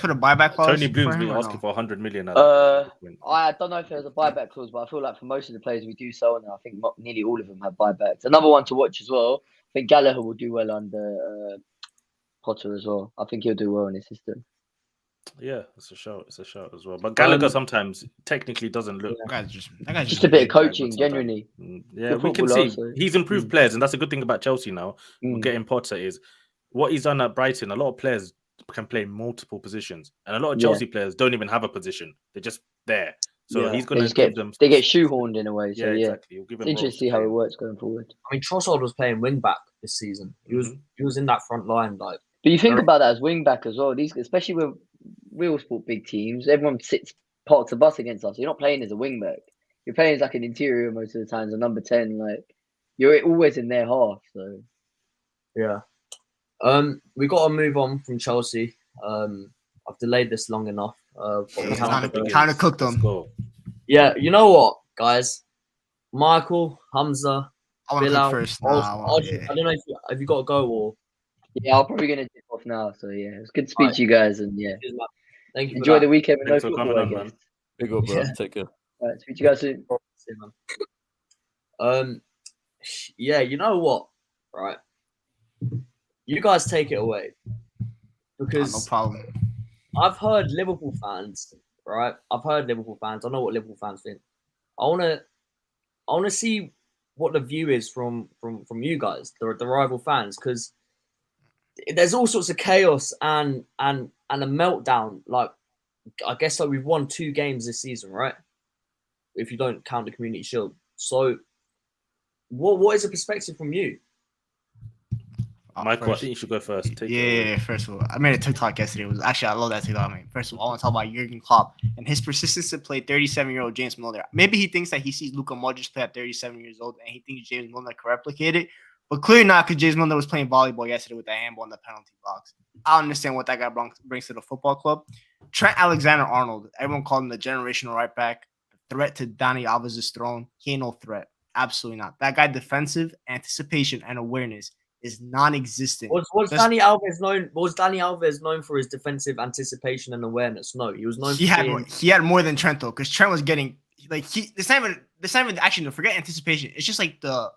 Speaker 5: put a buyback clause?
Speaker 4: Tony Bloom's been asking for 100 million.
Speaker 2: I don't know if there's a buyback clause, but I feel like for most of the players we do sell now, I think nearly all of them have buybacks. Another one to watch as well. I think Gallagher will do well under Potter as well. I think he'll do well in his system.
Speaker 4: Yeah, it's a shout as well. But Gallagher sometimes technically doesn't look.
Speaker 5: That guy's
Speaker 2: just a bit of coaching, genuinely.
Speaker 4: Yeah, we can see he's improved players, and that's a good thing about Chelsea now. Getting Potter is what he's done at Brighton. A lot of players can play multiple positions, and a lot of Chelsea players don't even have a position. They're just there. So he's going to give them.
Speaker 2: They get shoehorned in a way. So
Speaker 4: exactly. He'll give them
Speaker 2: it's interesting to see how it works going forward.
Speaker 1: I mean, Trossard was playing wing back this season. He was in that front line, like.
Speaker 2: But you think about that as wing back as well. These, especially with real sport big teams, everyone sits parks the bus against us. You're not playing as a wing back. You're playing as like an interior most of the times, a number 10. Like you're always in their half. So
Speaker 1: yeah. We got to move on from Chelsea. I've delayed this long enough.
Speaker 5: Time to cook them.
Speaker 1: Yeah, you know what, guys? Michael, Hamza,
Speaker 5: I want to
Speaker 1: BILAL,
Speaker 5: cook first.
Speaker 1: I don't know if you got to go or.
Speaker 2: Yeah, I'm probably gonna dip off now. So yeah, it's good to speak to you guys, and
Speaker 1: thank you.
Speaker 2: Enjoy the weekend.
Speaker 4: Thanks for coming on, man.
Speaker 3: Big up, bro. Take care.
Speaker 2: All right, speak to you guys soon.
Speaker 1: Yeah, you know what? Right, you guys take it away because
Speaker 5: no problem.
Speaker 1: I've heard Liverpool fans. Right, I've heard Liverpool fans. I know what Liverpool fans think. I wanna see what the view is from you guys, the rival fans, because there's all sorts of chaos and a meltdown. Like, I guess so. We've won 2 games this season, right? If you don't count the Community Shield. So, what is the perspective from you?
Speaker 4: Michael, I
Speaker 5: first.
Speaker 4: think you should go first. Take it
Speaker 5: Yeah,
Speaker 4: away.
Speaker 5: first of all, I made a TikTok yesterday. It was actually, I love that TikTok. I mean, first of all, I want to talk about Jurgen Klopp and his persistence to play 37-year-old James Milner. Maybe he thinks that he sees Luka Modric play at 37 years old and he thinks James Milner can replicate it, but clearly not, because James Milner was playing volleyball yesterday with that handball in the penalty box. I don't understand what that guy brings to the football club. Trent Alexander-Arnold, everyone called him the generational right back, threat to Dani Alves' throne. He ain't no threat. Absolutely not. That guy, defensive anticipation and awareness is non-existent.
Speaker 1: Was Dani Alves known for his defensive anticipation and awareness? No, he was known.
Speaker 5: He had more than Trent though, because Trent was getting like it's not even actually, no, forget anticipation. It's just like the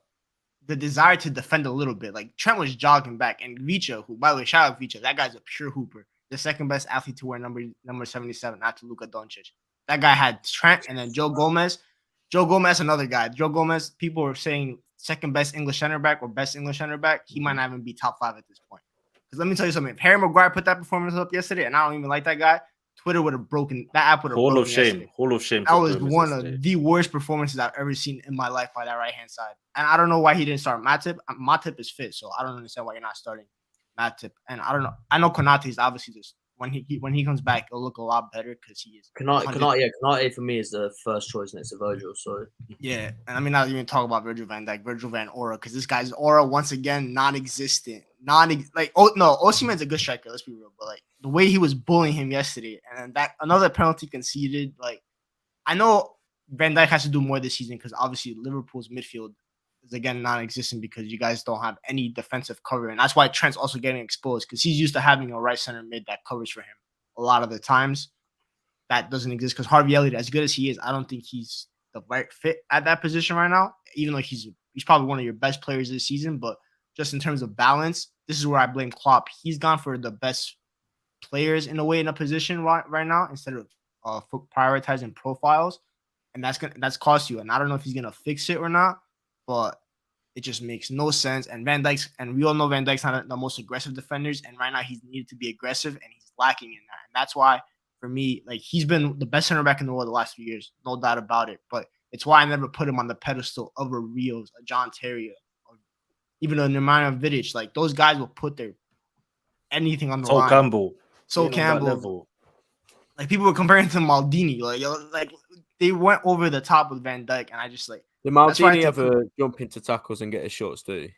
Speaker 5: desire to defend a little bit. Like Trent was jogging back, and Vicha, who by the way, shout out Vicha, that guy's a pure hooper, the second best athlete to wear number 77 after Luka Doncic. That guy had Trent and then Joe Gomez. Joe Gomez, another guy. Joe Gomez, people were saying second best English center back or best English center back. He might not even be top 5 at this point. Because let me tell you something. If Harry Maguire put that performance up yesterday, and I don't even like that guy, Twitter would have broken. That app would have broken.
Speaker 4: Hall of shame.
Speaker 5: That was one of the worst performances I've ever seen in my life by that right hand side. And I don't know why he didn't start Matip. Matip is fit, so I don't understand why you're not starting Matip. And I don't know. I know Konate is obviously just when he comes back, it'll look a lot better because he is.
Speaker 1: Konate for me is the first choice next to Virgil. So
Speaker 5: yeah, and I mean not even talk about Virgil van Dijk, Virgil van Aura, because this guy's aura once again non-existent. Osimhen's a good striker. Let's be real, but like the way he was bullying him yesterday, and that another penalty conceded. Like I know Van Dijk has to do more this season because obviously Liverpool's midfield is again non-existent because you guys don't have any defensive cover, and that's why Trent's also getting exposed because he's used to having a right center mid that covers for him a lot of the times. That doesn't exist because Harvey Elliott, as good as he is, I don't think he's the right fit at that position right now. Even though he's probably one of your best players this season, but just in terms of balance, this is where I blame Klopp. He's gone for the best players in a way in a position right now instead of prioritizing profiles, and that's cost you. And I don't know if he's gonna fix it or not, but it just makes no sense. And Van Dijk's, and we all know Van Dijk's not the most aggressive defenders, and right now he's needed to be aggressive, and he's lacking in that. And that's why, for me, like he's been the best center back in the world the last few years, no doubt about it. But it's why I never put him on the pedestal of a Rios, a John Terry, or even a Nemanja Vidic. Like those guys will put their anything on the line. Campbell. Like people were comparing to Maldini. Like they went over the top with Van Dijk, and I just like.
Speaker 3: Did Maldini ever jump into tackles and get his shots, do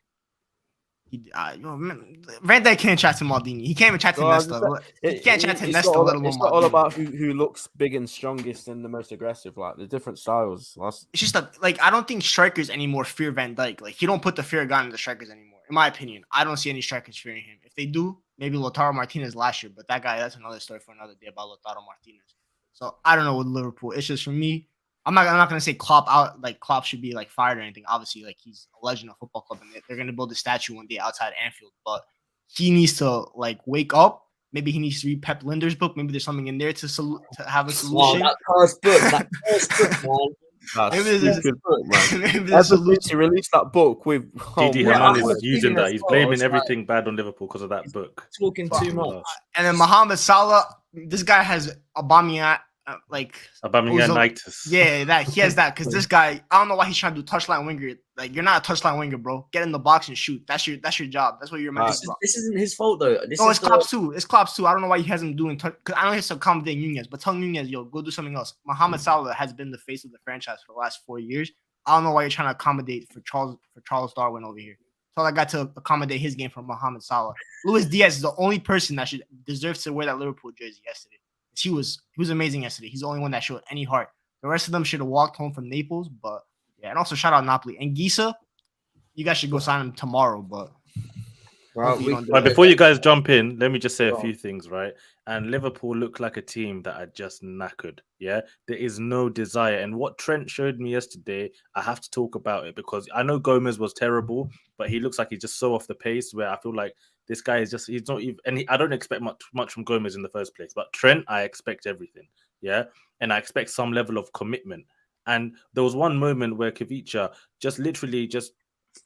Speaker 5: Van Dijk can't chat to Maldini. He can't even chat to Nesta. He can't chat to Nesta, let alone
Speaker 3: It's not all about who looks big and strongest and the most aggressive. Like the different styles.
Speaker 5: It's just like I don't think strikers anymore fear Van Dijk. Like you don't put the fear gun in the strikers anymore. In my opinion, I don't see any strikers fearing him. If they do, maybe Lautaro Martinez last year, but that's another story for another day about Lautaro Martinez. So I don't know with Liverpool. It's just for me. I'm not gonna say Klopp out. Like Klopp should be like fired or anything. Obviously, like he's a legend of football club, and they're gonna build a statue one day outside Anfield. But he needs to like wake up. Maybe he needs to read Pep Linder's book. Maybe there's something in there to have a solution.
Speaker 1: Wow, that first book, man.
Speaker 3: Maybe there's a good book, man. Ever since he released that book with
Speaker 4: Didi Haman is using that. He's blaming everything bad on Liverpool because of that book.
Speaker 1: Talking too much.
Speaker 5: And then Mohamed Salah, this guy has Aubameyang.
Speaker 4: Aubameyang-itis.
Speaker 5: Yeah, he has that because this guy, I don't know why he's trying to do touchline winger. Like you're not a touchline winger, bro. Get in the box and shoot. That's your job. That's what you're meant to do.
Speaker 1: This isn't his fault though.
Speaker 5: It's Klopp's too. It's Klopp's too. I don't know why he hasn't doing because I know he has to accommodate Nunez, but tell Nunez, yo, go do something else. Mohamed Salah has been the face of the franchise for the last 4 years. I don't know why you're trying to accommodate for Charles Darwin over here. Tell that guy to accommodate his game for Mohamed Salah. Luis Diaz is the only person that should deserve to wear that Liverpool jersey yesterday. He was amazing yesterday. He's the only one that showed any heart. The rest of them should have walked home from Naples, but yeah. And also shout out Napoli and Gisa. You guys should go sign him tomorrow, but.
Speaker 4: But before you guys jump in, let me just say a few things, right? And Liverpool look like a team that are just knackered. Yeah, there is no desire. And what Trent showed me yesterday, I have to talk about it because I know Gomez was terrible, but he looks like he's just so off the pace where I feel like this guy is just, he's not even, and I don't expect much from Gomez in the first place, but Trent, I expect everything. Yeah. And I expect some level of commitment. And there was one moment where Kavicha just literally just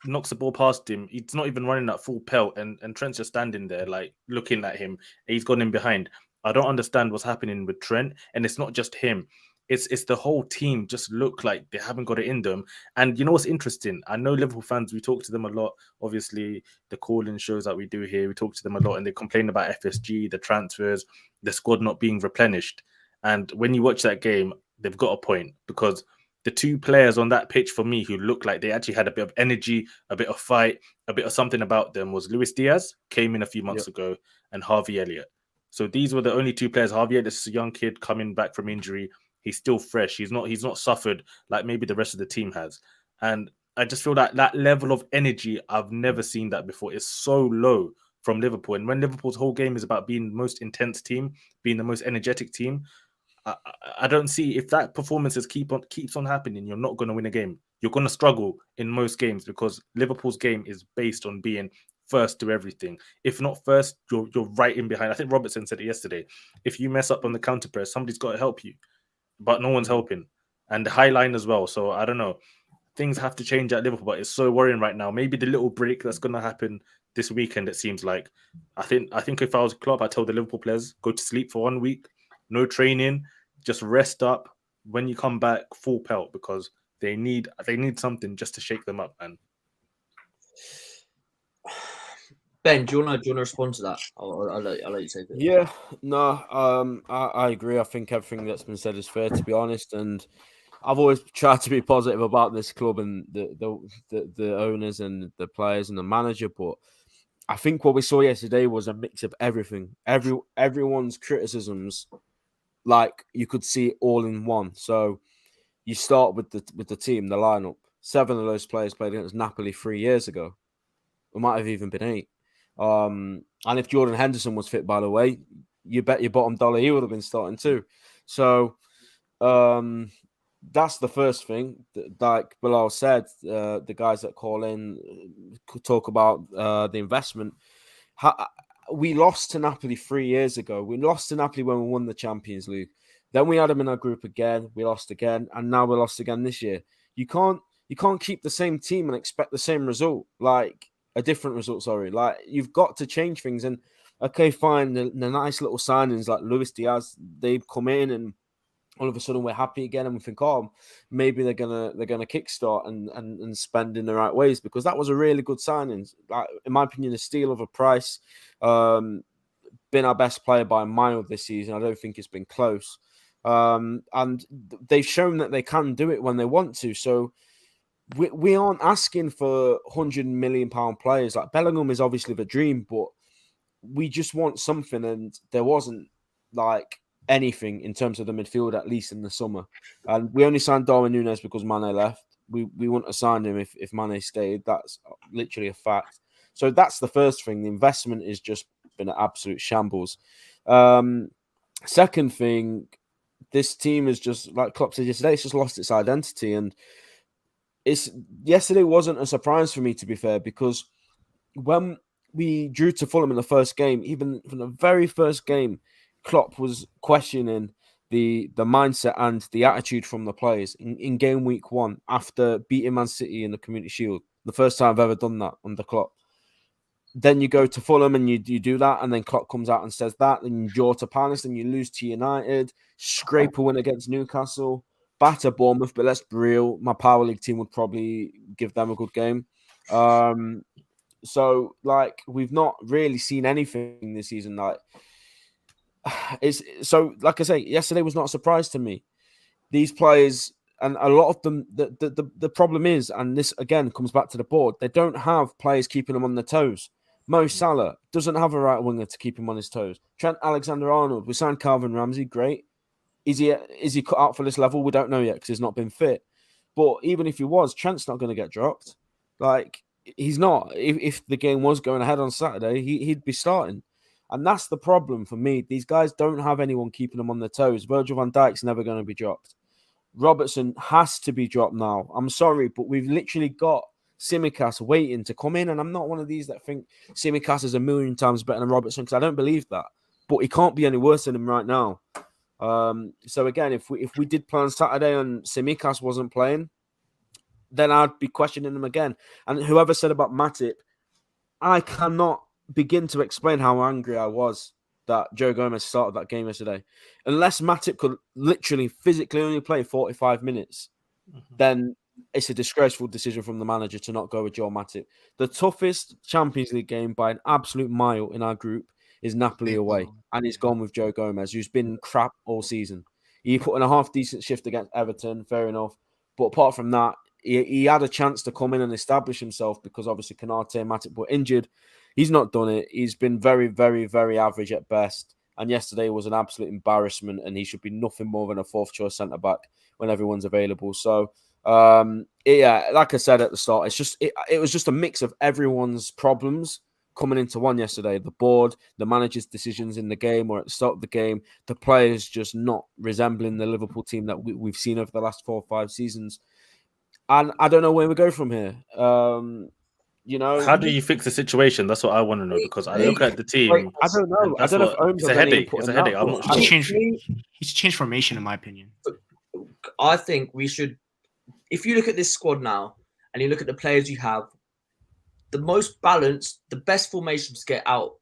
Speaker 4: knocks the ball past him. He's not even running at full pelt, and Trent's just standing there, like looking at him. He's gone in behind. I don't understand what's happening with Trent, and it's not just him. it's the whole team just look like they haven't got it in them. And you know what's interesting? I know Liverpool fans, we talk to them a lot. Obviously, the call-in shows that we do here, we talk to them a lot, and they complain about FSG, the transfers, the squad not being replenished. And when you watch that game, they've got a point, because the two players on that pitch for me who looked like they actually had a bit of energy, a bit of fight, a bit of something about them was Luis Diaz, came in a few months ago, and Harvey Elliott. So these were the only two players. Harvey Elliott is a young kid coming back from injury. He's still fresh. He's not suffered like maybe the rest of the team has. And I just feel that that level of energy, I've never seen that before. It's so low from Liverpool. And when Liverpool's whole game is about being the most intense team, being the most energetic team, I don't see, if that performances keeps on happening, you're not going to win a game. You're going to struggle in most games, because Liverpool's game is based on being first to everything. If not first, you're right in behind. I think Robertson said it yesterday. If you mess up on the counter press, somebody's got to help you, but no one's helping. And the high line as well. So I don't know. Things have to change at Liverpool, but it's so worrying right now. Maybe the little break that's going to happen this weekend, it seems like. I think if I was Klopp, I'd tell the Liverpool players, go to sleep for 1 week, no training, just rest up. When you come back, full pelt, because they need something just to shake them up, man.
Speaker 1: Ben, do you want to respond to that? I'll let you take it.
Speaker 3: Yeah, no, I agree. I think everything that's been said is fair, to be honest. And I've always tried to be positive about this club and the owners and the players and the manager. But I think what we saw yesterday was a mix of everything. Everyone's criticisms, like, you could see all in one. So you start with the team, the lineup. 7 of those players played against Napoli 3 years ago. It might have even been 8. And if Jordan Henderson was fit, by the way, you bet your bottom dollar he would have been starting too. So that's the first thing. Like Bilal said, the guys that call in could talk about the investment. We lost to Napoli 3 years ago. We lost to Napoli when we won the Champions League. Then we had them in our group again. We lost again, and now we lost again this year. You can't keep the same team and expect the same result. Like, a different result, sorry. Like, you've got to change things. And okay, fine, the nice little signings like Luis Diaz, they've come in, and all of a sudden we're happy again, and we think, oh, maybe they're gonna kickstart and spend in the right ways, because that was a really good signing. Like, in my opinion, a steal of a price. Been our best player by a mile this season. I don't think it's been close. And they've shown that they can do it when they want to. So we aren't asking for £100 million players. Like, Bellingham is obviously the dream, but we just want something, and there wasn't like anything in terms of the midfield, at least in the summer. And we only signed Darwin Núñez because Mane left. We wouldn't have signed him if Mane stayed. That's literally a fact. So that's the first thing. The investment has just been an absolute shambles. Second thing, this team is just, like Klopp said yesterday, it's just lost its identity. And yesterday wasn't a surprise for me, to be fair, because when we drew to Fulham in the first game, even from the very first game, Klopp was questioning the mindset and the attitude from the players in game week 1 after beating Man City in the Community Shield. The first time I've ever done that under Klopp. Then you go to Fulham and you do that, and then Klopp comes out and says that. Then you draw to Palace, then you lose to United, scrape a win against Newcastle, batter Bournemouth, but let's be real, my Power League team would probably give them a good game. So, like, we've not really seen anything this season. Like I say, yesterday was not a surprise to me. These players, and a lot of them, the problem is, and this again comes back to the board, they don't have players keeping them on their toes. Mo Salah doesn't have a right winger to keep him on his toes. Trent Alexander-Arnold, we signed Calvin Ramsey, great. Is he cut out for this level? We don't know yet because he's not been fit. But even if he was, Trent's not going to get dropped. Like, he's not. If the game was going ahead on Saturday, he'd be starting. And that's the problem for me. These guys don't have anyone keeping them on their toes. Virgil van Dijk's never going to be dropped. Robertson has to be dropped now. I'm sorry, but we've literally got Tsimikas waiting to come in. And I'm not one of these that think Tsimikas is a million times better than Robertson, because I don't believe that. But he can't be any worse than him right now. So again, if we did play on Saturday and Tsimikas wasn't playing, then I'd be questioning him again. And whoever said about Matip, I cannot begin to explain how angry I was that Joe Gomez started that game yesterday. Unless Matip could literally physically only play 45 minutes, then it's a disgraceful decision from the manager to not go with Joe Matip. The toughest Champions League game by an absolute mile in our group is Napoli away, and he's gone with Joe Gomez, who's been crap all season. He put in a half-decent shift against Everton, fair enough. But apart from that, he had a chance to come in and establish himself because obviously Khanage and Matip were injured. He's not done it. He's been very, very, very average at best. And yesterday was an absolute embarrassment, and he should be nothing more than a fourth-choice centre-back when everyone's available. So, like I said at the start, it was just a mix of everyone's problems coming into one yesterday. The board, the manager's decisions in the game or at the start of the game, the players just not resembling the Liverpool team that we've seen over the last 4 or 5 seasons. And I don't know where we go from here.
Speaker 4: How do you fix the situation? That's what I want to know, because I look at the team.
Speaker 3: I don't know. I don't know if
Speaker 4: it's a headache. It's a headache. I'm not sure.
Speaker 5: He should change formation, in my opinion.
Speaker 1: I think we should. If you look at this squad now and you look at the players you have, the most balanced, the best formations to get out.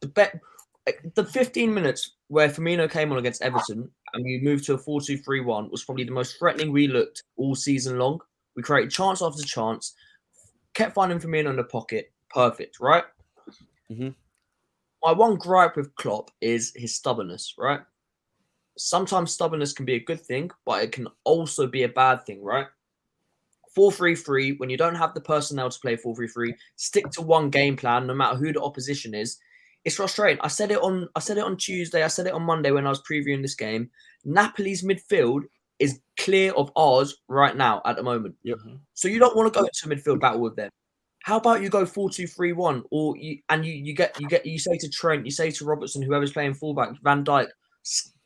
Speaker 1: The 15 minutes where Firmino came on against Everton and we moved to a 4-2-3-1 was probably the most threatening we looked all season long. We created chance after chance, kept finding Firmino in the pocket. Perfect, right?
Speaker 3: Mm-hmm.
Speaker 1: My one gripe with Klopp is his stubbornness, right? Sometimes stubbornness can be a good thing, but it can also be a bad thing, right? 4-3-3, when you don't have the personnel to play 4-3-3, stick to one game plan, no matter who the opposition is. It's frustrating. I said it on Tuesday. I said it on Monday when I was previewing this game. Napoli's midfield is clear of ours right now at the moment.
Speaker 3: Yep.
Speaker 1: So you don't want to go into a midfield battle with them. How about you go 4-2-3-1, or you say to Trent, you say to Robertson, whoever's playing fullback, Van Dijk,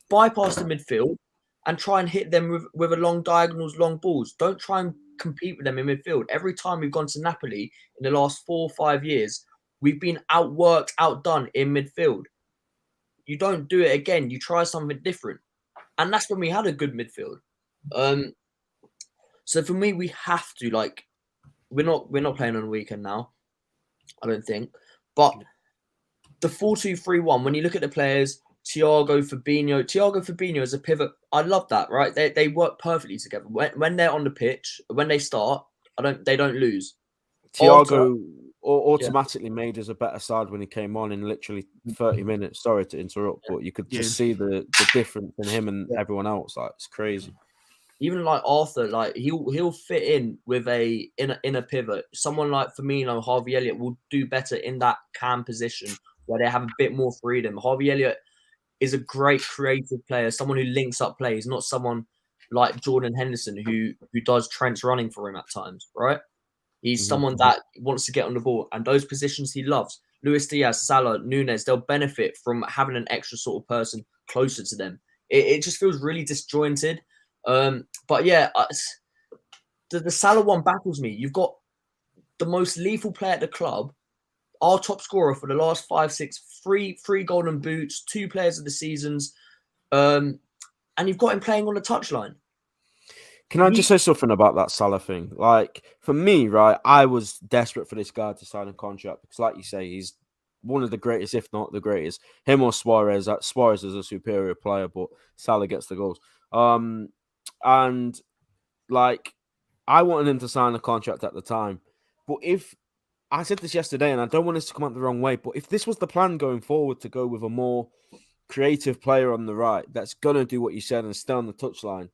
Speaker 1: bypass the midfield and try and hit them with a long diagonals, long balls. Don't try and compete with them in midfield. Every time we've gone to Napoli in the last 4 or 5 years, we've been outworked, outdone in midfield. You don't do it again. You try something different. And that's when we had a good midfield. So for me, we have to, we're not playing on a weekend now, I don't think. But the 4-2-3-1, when you look at the players, Thiago Fabinho as a pivot, I love that, right? They work perfectly together. When they're on the pitch, when they start, they don't lose.
Speaker 3: Thiago automatically made us a better side when he came on in literally 30 minutes. Sorry to interrupt, but you could just see the difference in him and everyone else. It's crazy.
Speaker 1: Even Arthur, he'll fit in with in a pivot. Someone like Firmino, Harvey Elliott will do better in that cam position where they have a bit more freedom. Harvey Elliott is a great creative player, someone who links up plays, not someone like Jordan Henderson who does Trent's running for him at times, right? He's someone that wants to get on the ball, and those positions he loves. Luis Diaz, Salah, Nunez, they'll benefit from having an extra sort of person closer to them. It just feels really disjointed. But yeah, the Salah one baffles me. You've got the most lethal player at the club, our top scorer for the last 5, 6, three golden boots, 2 players of the seasons, and you've got him playing on the touchline.
Speaker 3: Can I just say something about that Salah thing? For me, right, I was desperate for this guy to sign a contract because, like you say, he's one of the greatest, if not the greatest. Him or Suarez. Suarez is a superior player, but Salah gets the goals. And I wanted him to sign a contract at the time. But if I said this yesterday, and I don't want this to come out the wrong way, but if this was the plan going forward to go with a more creative player on the right that's going to do what you said and stay on the touchline,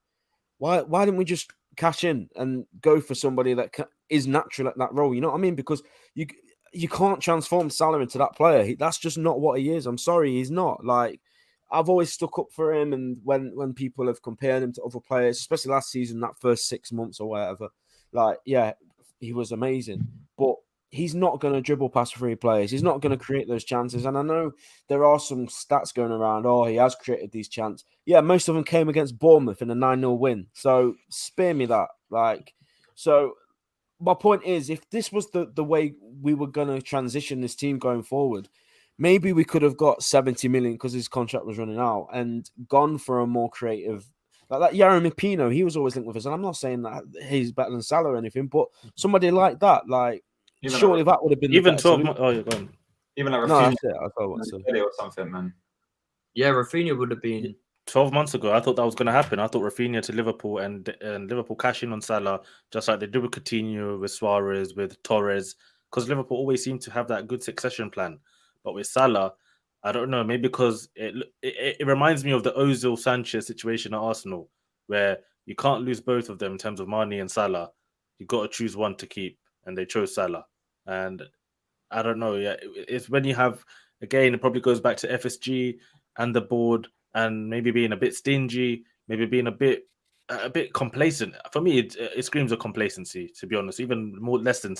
Speaker 3: why didn't we just cash in and go for somebody that is natural at that role? You know what I mean? Because you can't transform Salah into that player. That's just not what he is. I'm sorry, he's not. I've always stuck up for him, and when people have compared him to other players, especially last season, that first 6 months or whatever, he was amazing. But he's not going to dribble past 3 players. He's not going to create those chances. And I know there are some stats going around. Oh, he has created these chances. Yeah, most of them came against Bournemouth in a 9-0 win. So spare me that. So my point is, if this was the way we were going to transition this team going forward, maybe we could have got 70 million because his contract was running out and gone for a more creative. Like that Yeremy Pino, he was always linked with us. And I'm not saying that he's better than Salah or anything, but somebody like that, surely that would have been
Speaker 4: even 12 months. Oh, you're gone.
Speaker 7: Even like
Speaker 3: No,
Speaker 7: Rafinha
Speaker 3: that's it. I thought what to.
Speaker 7: or something, man.
Speaker 1: Yeah, Rafinha would have been.
Speaker 4: 12 months ago, I thought that was going to happen. I thought Rafinha to Liverpool and Liverpool cash in on Salah, just like they did with Coutinho, with Suarez, with Torres, because Liverpool always seem to have that good succession plan. But with Salah, I don't know, maybe because it reminds me of the Ozil Sanchez situation at Arsenal, where you can't lose both of them in terms of Mane and Salah. You got to choose one to keep, and they chose Salah. And I don't know, yeah, it's when you have, again, it probably goes back to FSG and the board, and maybe being a bit stingy, maybe being a bit complacent. For me, it screams of complacency, to be honest. Even more less than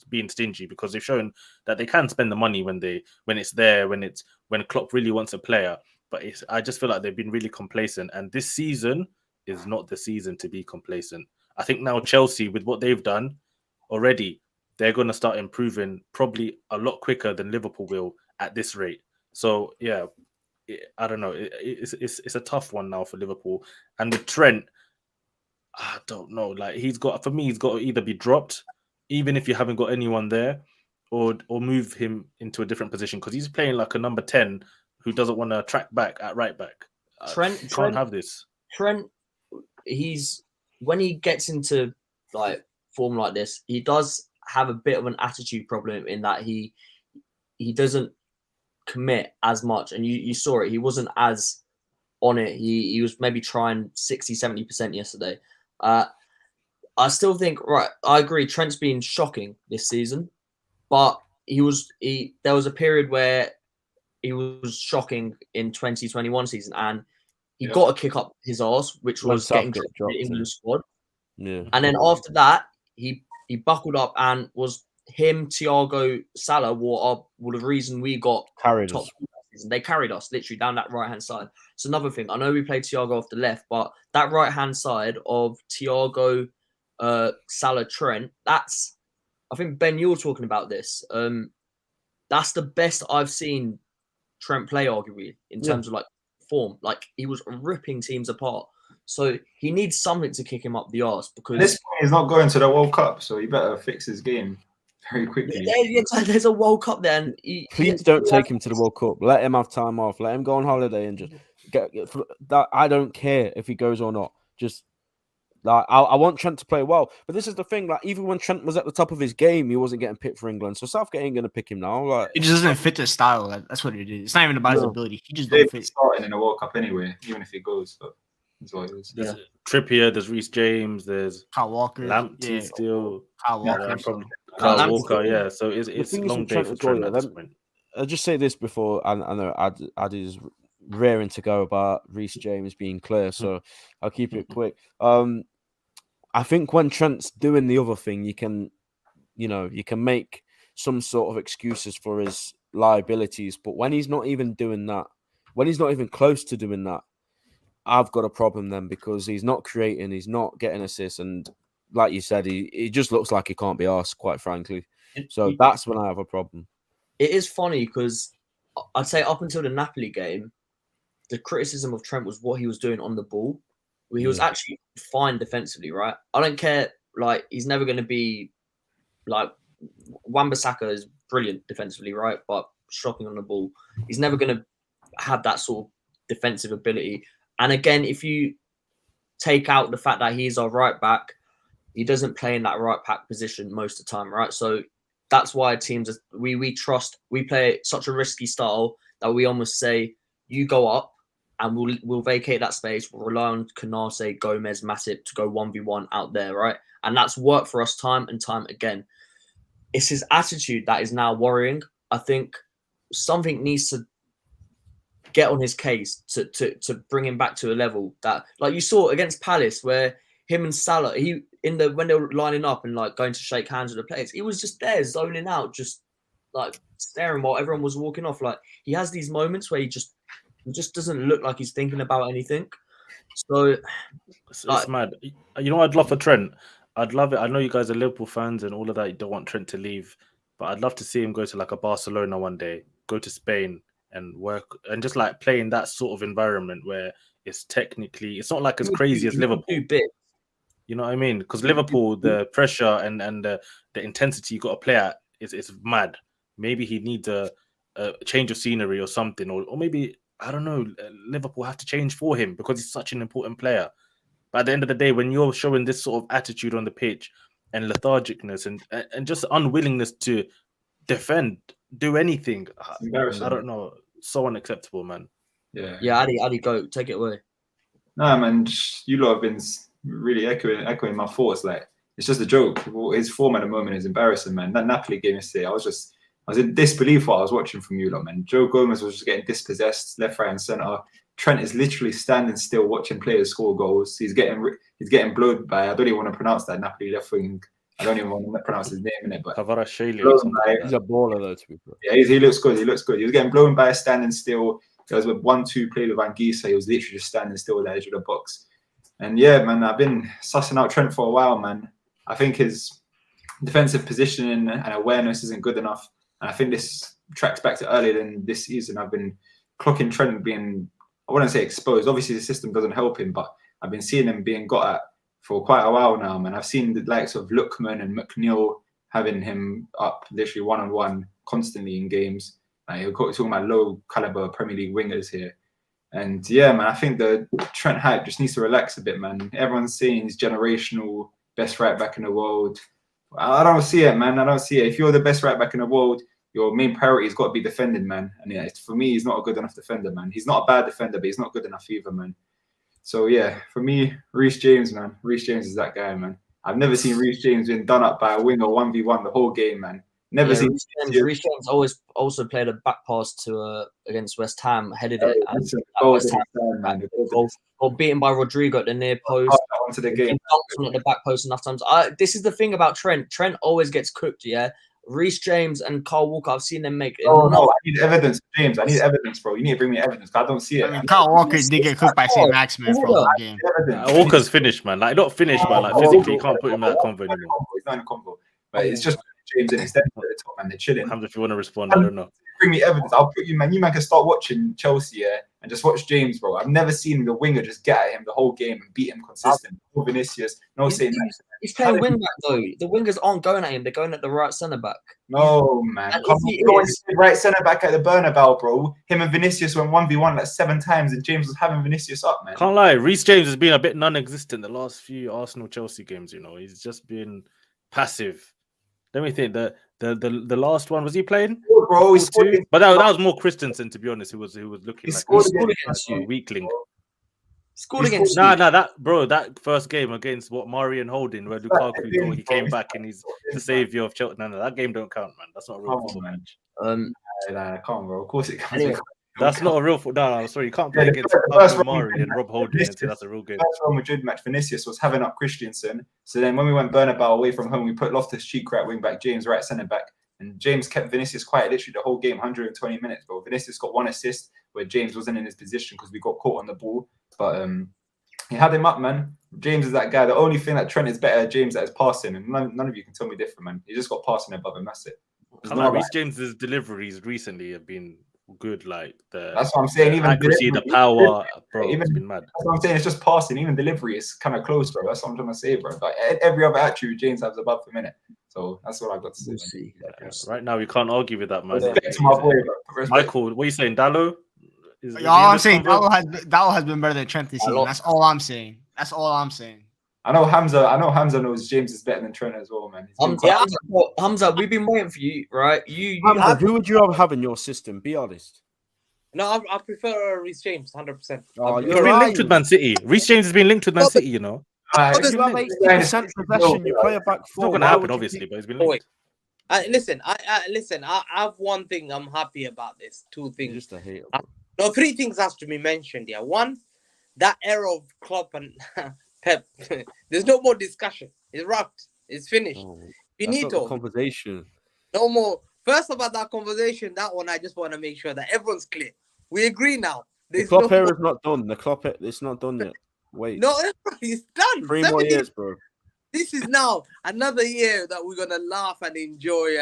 Speaker 4: being stingy, because they've shown that they can spend the money when it's there, when Klopp really wants a player. But I just feel like they've been really complacent, and this season is not the season to be complacent. I think now Chelsea, with what they've done already, they're going to start improving probably a lot quicker than Liverpool will at this rate. So yeah. I don't know. It's a tough one now for Liverpool, and with Trent, I don't know. Like he's got to either be dropped, even if you haven't got anyone there, or move him into a different position, because he's playing like a number 10 who doesn't want to track back at right back.
Speaker 1: Trent
Speaker 4: can't have this.
Speaker 1: Trent, when he gets into like form like this, he does have a bit of an attitude problem in that he doesn't commit as much, and you saw it. He wasn't as on it. He was maybe trying 60-70% yesterday. I still think, right, I agree, Trent's been shocking this season, but there was a period where he was shocking in 2021 season, and he got to kick up his arse, which was getting dropped in the England squad.
Speaker 3: Yeah.
Speaker 1: And then after that, he buckled up and was him, Thiago, Salah were the reason we got
Speaker 3: Carried
Speaker 1: top
Speaker 3: us.
Speaker 1: season. They carried us literally down that right hand side. It's another thing. I know we played Thiago off the left, but that right hand side of Thiago, Salah, Trent, I think Ben, you were talking about this. That's the best I've seen Trent play, arguably, in terms of like form. Like he was ripping teams apart. So he needs something to kick him up the arse, because
Speaker 7: at this point he's not going to the World Cup, so he better fix his game very quickly.
Speaker 1: There's a World Cup there, and
Speaker 3: Please don't take him to the World Cup. Let him have time off. Let him go on holiday and just get that. I don't care if he goes or not. Just like I want Trent to play well. But this is the thing. Like even when Trent was at the top of his game, he wasn't getting picked for England. So Southgate ain't gonna pick him now. Like
Speaker 5: it just doesn't fit the style. That's what it is. It's not even about his ability. He just don't
Speaker 7: He's
Speaker 5: fit.
Speaker 7: starting in the World Cup anyway, even if he goes. But that's what it is.
Speaker 4: There's Trippier, there's Reece James, there's
Speaker 5: Kyle Walker,
Speaker 4: Lamptey still.
Speaker 5: Kyle Walker,
Speaker 4: Kyle Walker, yeah. So it's long day for Trent at this point.
Speaker 3: I'll just say this before, I know Ad is raring to go about Reece James being clear, so I'll keep it quick. I think when Trent's doing the other thing, you can make some sort of excuses for his liabilities, but when he's not even doing that, when he's not even close to doing that, I've got a problem then, because he's not creating, he's not getting assists, and like you said, he just looks like he can't be asked, quite frankly. So that's when I have a problem.
Speaker 1: It is funny because I'd say up until the Napoli game, the criticism of Trent was what he was doing on the ball. He was actually fine defensively, right? I don't care. Like he's never going to be like Wan-Bissaka is brilliant defensively, right? But shocking on the ball. He's never going to have that sort of defensive ability. And again, if you take out the fact that he's our right back, he doesn't play in that right back position most of the time, right? So that's why teams we play such a risky style that we almost say, you go up and we'll vacate that space. We'll rely on Khanage, Gomez, Matip to go 1v1 out there, right? And that's worked for us time and time again. It's his attitude that is now worrying. I think something needs to get on his case to bring him back to a level that, like you saw against Palace, where him and Salah, when they were lining up and like going to shake hands with the players, he was just there zoning out, just like staring while everyone was walking off. Like he has these moments where he just doesn't look like he's thinking about anything. So
Speaker 4: it's mad. You know what I'd love for Trent? I'd love it. I know you guys are Liverpool fans and all of that. You don't want Trent to leave, but I'd love to see him go to like a Barcelona one day, go to Spain and work and just like play in that sort of environment where it's not like as crazy as Liverpool. You know what I mean? Because Liverpool, the pressure and the intensity you got to play at is mad. Maybe he needs a a change of scenery or something, or maybe I don't know, Liverpool have to change for him because he's such an important player. But at the end of the day, when you're showing this sort of attitude on the pitch and lethargicness and just unwillingness to defend, do anything,
Speaker 7: Embarrassing.
Speaker 4: I don't know, so unacceptable, man.
Speaker 1: Yeah, Adi, go take it away.
Speaker 7: No, man, you lot have been really echoing my thoughts. Like, it's just a joke. His form at the moment is embarrassing, man. That Napoli game yesterday, I was in disbelief while I was watching from you lot, man. Joe Gomez was just getting dispossessed left, right, and centre. Trent is literally standing still watching players score goals. He's getting blowed by, I don't even want to pronounce that Napoli left wing. I don't even want to pronounce his name in it, but
Speaker 3: he's a baller though, to be fair.
Speaker 7: Yeah, he looks good. He looks good. He was getting blown by, standing still. There was with 1-2 played with Van Giesa. He was literally just standing still at the edge of the box. And yeah, man, I've been sussing out Trent for a while, man. I think his defensive positioning and awareness isn't good enough. And I think this tracks back to earlier than this season. I've been clocking Trent being, I wouldn't say exposed. Obviously, the system doesn't help him, but I've been seeing him being got at for quite a while now, man. I've seen the likes of Lookman and McNeil having him up literally one-on-one constantly in games. Like, you're talking about low caliber Premier League wingers here. And yeah, man, I think the Trent hype just needs to relax a bit, man. Everyone's saying he's generational, best right back in the world. I don't see it, man. I don't see it. If you're the best right back in the world, your main priority has got to be defending, man. And yeah, for me, he's not a good enough defender, man. He's not a bad defender, but he's not good enough either, man. So yeah, for me, Reece James, man. Reece James is that guy, man. I've never seen Reece James being done up by a winger 1v1 the whole game, man. Never seen.
Speaker 1: Reece James always also played a back pass to against West Ham, headed it, and got beaten by Rodrigo at the near post.
Speaker 7: Onto the game.
Speaker 1: At the back post enough times. This is the thing about Trent. Trent always gets cooked. Yeah, Reece James and Kyle Walker, I've seen them make.
Speaker 7: No, I need evidence, James. I need evidence, bro. You need to bring me evidence. I don't see it.
Speaker 5: I mean, Kyle Walker did get cooked by St. Maximin for the game.
Speaker 4: Walker's finished, man. Like, not finished, but like physically, you can't put him in that convo anymore.
Speaker 7: He's not in a convo, but it's just James and extended at the top, man. They're chilling.
Speaker 4: If you want to respond, I don't know.
Speaker 7: Bring me evidence. I'll put you, man. You man can start watching Chelsea, yeah, and just watch James, bro. I've never seen the winger just get at him the whole game and beat him consistently. No Vinicius, no St. Maximin.
Speaker 1: He's playing wing back though. The wingers aren't going at him; they're going at the right centre back.
Speaker 7: No, man. Come on, right centre back at the Bernabeu, bro. Him and Vinicius went 1v1 like 7 times, and James was having Vinicius up, man.
Speaker 4: Can't lie, Reece James has been a bit non-existent the last few Arsenal-Chelsea games. You know, he's just been passive. Let me think. The last one, was he playing?
Speaker 7: Bro,
Speaker 4: but that was more Christensen, to be honest. Who was looking like a weakling.
Speaker 1: Scored against
Speaker 4: that first game against Murray and Holding, where Lukaku thought he came back and he's the saviour of Chelsea. No, that game don't count, man. That's not a real football match.
Speaker 7: Come on, bro. Of course it counts.
Speaker 1: Anyway,
Speaker 4: that's not a real football. No, sorry, you can't play against Murray and Rob Holding and say that's a real game.
Speaker 7: The first Real Madrid match, Vinicius was having up Christensen. So then when we went Bernabeu away from home, we put Loftus-Cheek right wing back, James right centre back, and James kept Vinicius quiet literally the whole game, 120 minutes, bro. Vinicius got 1 assist where James wasn't in his position because we got caught on the ball. But he had him up, man. James is that guy. The only thing that Trent is better at James at is passing, and none of you can tell me different, man. He just got passing above him. That's it.
Speaker 4: Reece James's deliveries recently have been good. Like
Speaker 7: that's what I'm saying. Even
Speaker 4: accuracy, the power, bro. It's been mad.
Speaker 7: That's what I'm saying. It's just passing. Even delivery is kind of close, bro. That's what I'm trying to say, bro. Like every other attribute James has above the minute. So that's what I've got to say.
Speaker 4: Right now, we can't argue with that, man.
Speaker 7: To my boy, bro.
Speaker 4: Michael, what are you saying, Dallo?
Speaker 5: All I'm saying, Dallo has been better than Trent this season. That's all I'm saying. I
Speaker 7: know Hamza knows James is better than Trent as well, man.
Speaker 1: Hamza, we've been waiting for you, right?
Speaker 3: Hamza, who would you have in your system? Be honest.
Speaker 6: No, I prefer Reece James, 100%.
Speaker 4: He's been linked with Man City. Reece James has been linked with Man City, you know.
Speaker 3: If you have 80% possession, you play a back 4.
Speaker 4: It's not going to happen, obviously, but he's been linked.
Speaker 6: Listen, I have one thing I'm happy about this. 2 things.
Speaker 3: You're just a hater.
Speaker 6: No, 3 things has to be mentioned here. 1, that era of Klopp and Pep. There's no more discussion. It's wrapped. It's finished. Finito.
Speaker 3: Conversation.
Speaker 6: No more. First about that conversation, that one I just want to make sure that everyone's clear. We agree now.
Speaker 3: The Klopp era is not done. The Klopp it's not done yet. Wait.
Speaker 6: No, it's done.
Speaker 3: 3 more years, bro.
Speaker 6: This is now another year that we're gonna laugh and enjoy